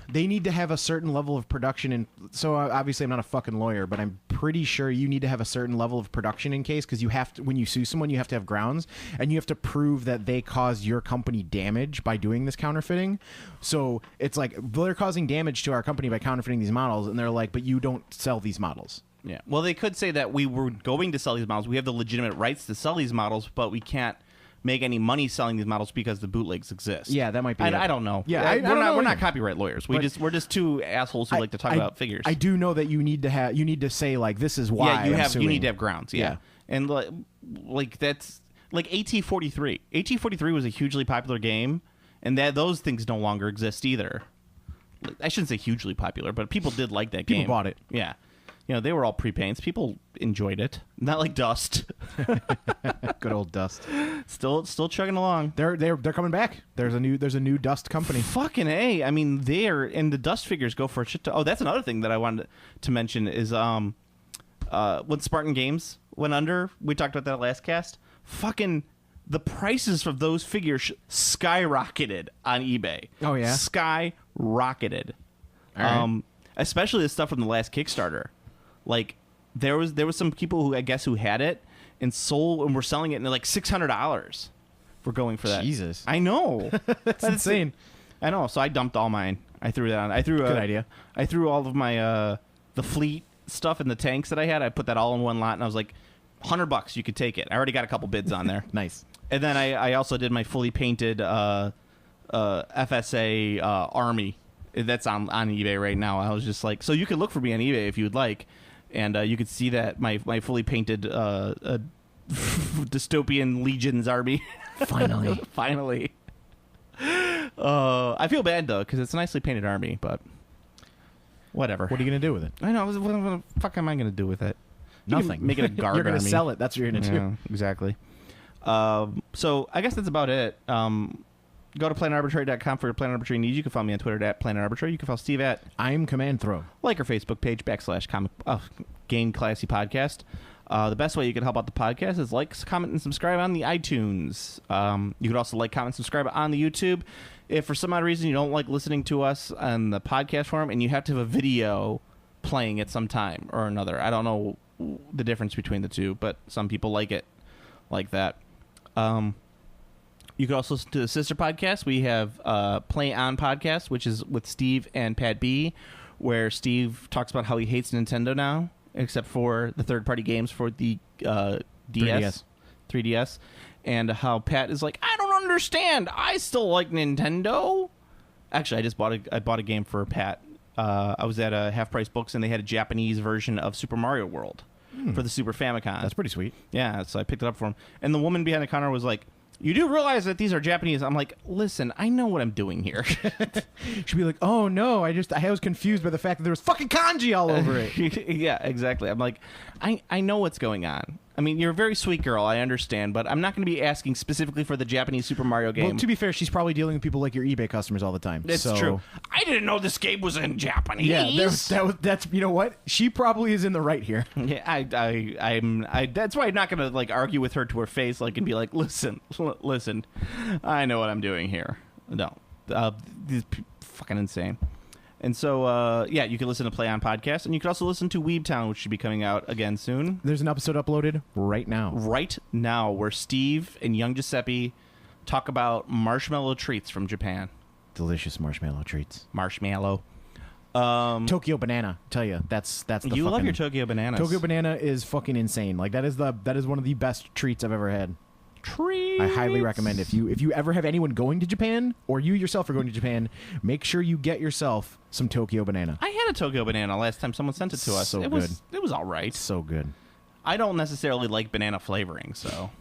they need to have a certain level of production. And so obviously I'm not a fucking lawyer, but I'm pretty sure you need to have a certain level of production in case, because you have to, when you sue someone, you have to have grounds, and you have to prove that they caused your company damage by doing this counterfeiting. So it's like, they're causing damage to our company by counterfeiting these models, and they're like, but you don't sell these models. Yeah. Well, they could say that we were going to sell these models. We have the legitimate rights to sell these models, but we can't make any money selling these models because the bootlegs exist. Yeah, that might be. I don't know. Yeah, we're not copyright lawyers. We're just two assholes who like to talk about figures. I do know that you need to say like, this is why. Yeah, you need to have grounds. Yeah. And like that's like AT-43. AT-43 was a hugely popular game, and those things no longer exist either. I shouldn't say hugely popular, but people did like that game. People bought it. Yeah. They were all pre-paints. People enjoyed it. Not like Dust. Good old Dust. Still chugging along. They're coming back. There's a new Dust company. Fucking A. I mean, and the Dust figures go for a shit ton. Oh, that's another thing that I wanted to mention is when Spartan Games went under, we talked about that last cast. Fucking the prices of those figures skyrocketed on eBay. Oh yeah. Skyrocketed. All right. Especially the stuff from the last Kickstarter. Like there was some people who I guess who had it and were selling it and they're like $600 for going for that. Jesus, I know. That's insane. I know. So I dumped all mine. I threw that on. Good idea. I threw all of my the fleet stuff in the tanks that I had. I put that all in one lot and I was like, $100 you could take it. I already got a couple bids on there. Nice. And then I also did my fully painted FSA Army. That's on eBay right now. I was just like, so you could look for me on eBay if you would like, and you could see that my fully painted dystopian Legions army. Finally. I feel bad though because it's a nicely painted army, but whatever. What are you gonna do with it? I know. What the fuck am I gonna do with it? Nothing. Make it a guard. You're gonna army. sell it. That's what you're gonna do. Exactly. So I guess that's about it. Go to planetarbitrary.com for your Planet Arbitrary needs. You can follow me on Twitter at Planet Arbitrary. You can follow Steve at I'm Command Throw. Like our Facebook page /Game Classy Podcast. The best way you can help out the podcast is like, comment, and subscribe on the iTunes. You could also like, comment, subscribe on the YouTube. If for some odd reason you don't like listening to us on the podcast form and you have to have a video playing at some time or another, I don't know the difference between the two, but some people like it like that. You could also listen to the sister podcast. We have Play On Podcast, which is with Steve and Pat B, where Steve talks about how he hates Nintendo now, except for the third-party games for the DS, 3DS, and how Pat is like, I don't understand. I still like Nintendo. Actually, I bought a game for Pat. I was at Half Price Books, and they had a Japanese version of Super Mario World for the Super Famicom. That's pretty sweet. Yeah, so I picked it up for him. And the woman behind the counter was like, you do realize that these are Japanese. I'm like, listen, I know what I'm doing here. She'd be like, oh no, I was confused by the fact that there was fucking kanji all over it. Yeah, exactly. I'm like, I know what's going on. I mean, you're a very sweet girl, I understand, but I'm not going to be asking specifically for the Japanese Super Mario game. Well, to be fair, she's probably dealing with people like your eBay customers all the time. That's true. I didn't know this game was in Japanese. Yeah, that's you know what? She probably is in the right here. Yeah, I'm that's why I'm not going to like argue with her to her face, like, and be like, listen, I know what I'm doing here. No, this is fucking insane. And so, yeah, you can listen to Play On Podcast, and you can also listen to Weeb Town, which should be coming out again soon. There's an episode uploaded right now. Right now, where Steve and young Giuseppe talk about marshmallow treats from Japan. Delicious marshmallow treats. Marshmallow. Tokyo Banana, tell you, that's the you love your Tokyo Bananas. Tokyo Banana is fucking insane. Like that is one of the best treats I've ever had. Treats. I highly recommend if you ever have anyone going to Japan or you yourself are going to Japan, make sure you get yourself some Tokyo banana. I had a Tokyo banana last time someone sent it to us. So it good. was all right. So good. I don't necessarily like banana flavoring, so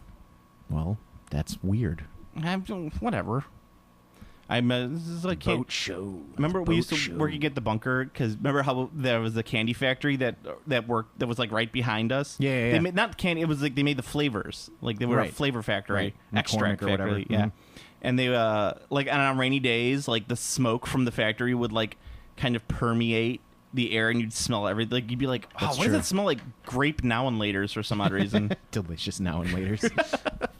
Well, that's weird. whatever. This is like Boat show. Remember we used to work at the bunker because remember how there was a candy factory that was like right behind us. Yeah. They made, not candy. It was like they made the flavors. Like they were a flavor factory, extract or whatever. factory. Yeah, and they like on rainy days, like the smoke from the factory would like kind of permeate the air, and you'd smell everything. Like you'd be like, "Oh, why does it smell like grape now and laters for some odd reason?" Delicious now and laters.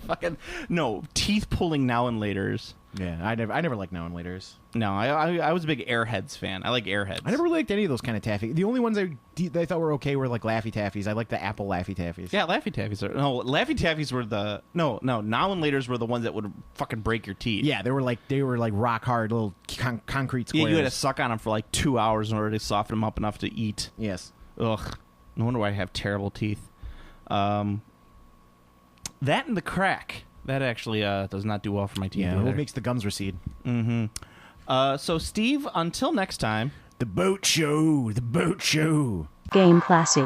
Fucking no, teeth pulling now and laters. Yeah, I never liked now and laters. No, I was a big Airheads fan. I like Airheads. I never really liked any of those kind of taffy. The only ones I thought were okay were like Laffy Taffies. I like the apple Laffy Taffies. Yeah, Laffy Taffies are Laffy Taffies were the now and laters were the ones that would fucking break your teeth. Yeah, they were like rock hard little concrete squares. Yeah, you had to suck on them for like 2 hours in order to soften them up enough to eat. Yes. Ugh. No wonder why I have terrible teeth. That and the crack. That actually does not do well for my teeth. Yeah, either. it makes the gums recede. Mm-hmm. So, Steve, until next time. The boat show. The boat show. Game classy.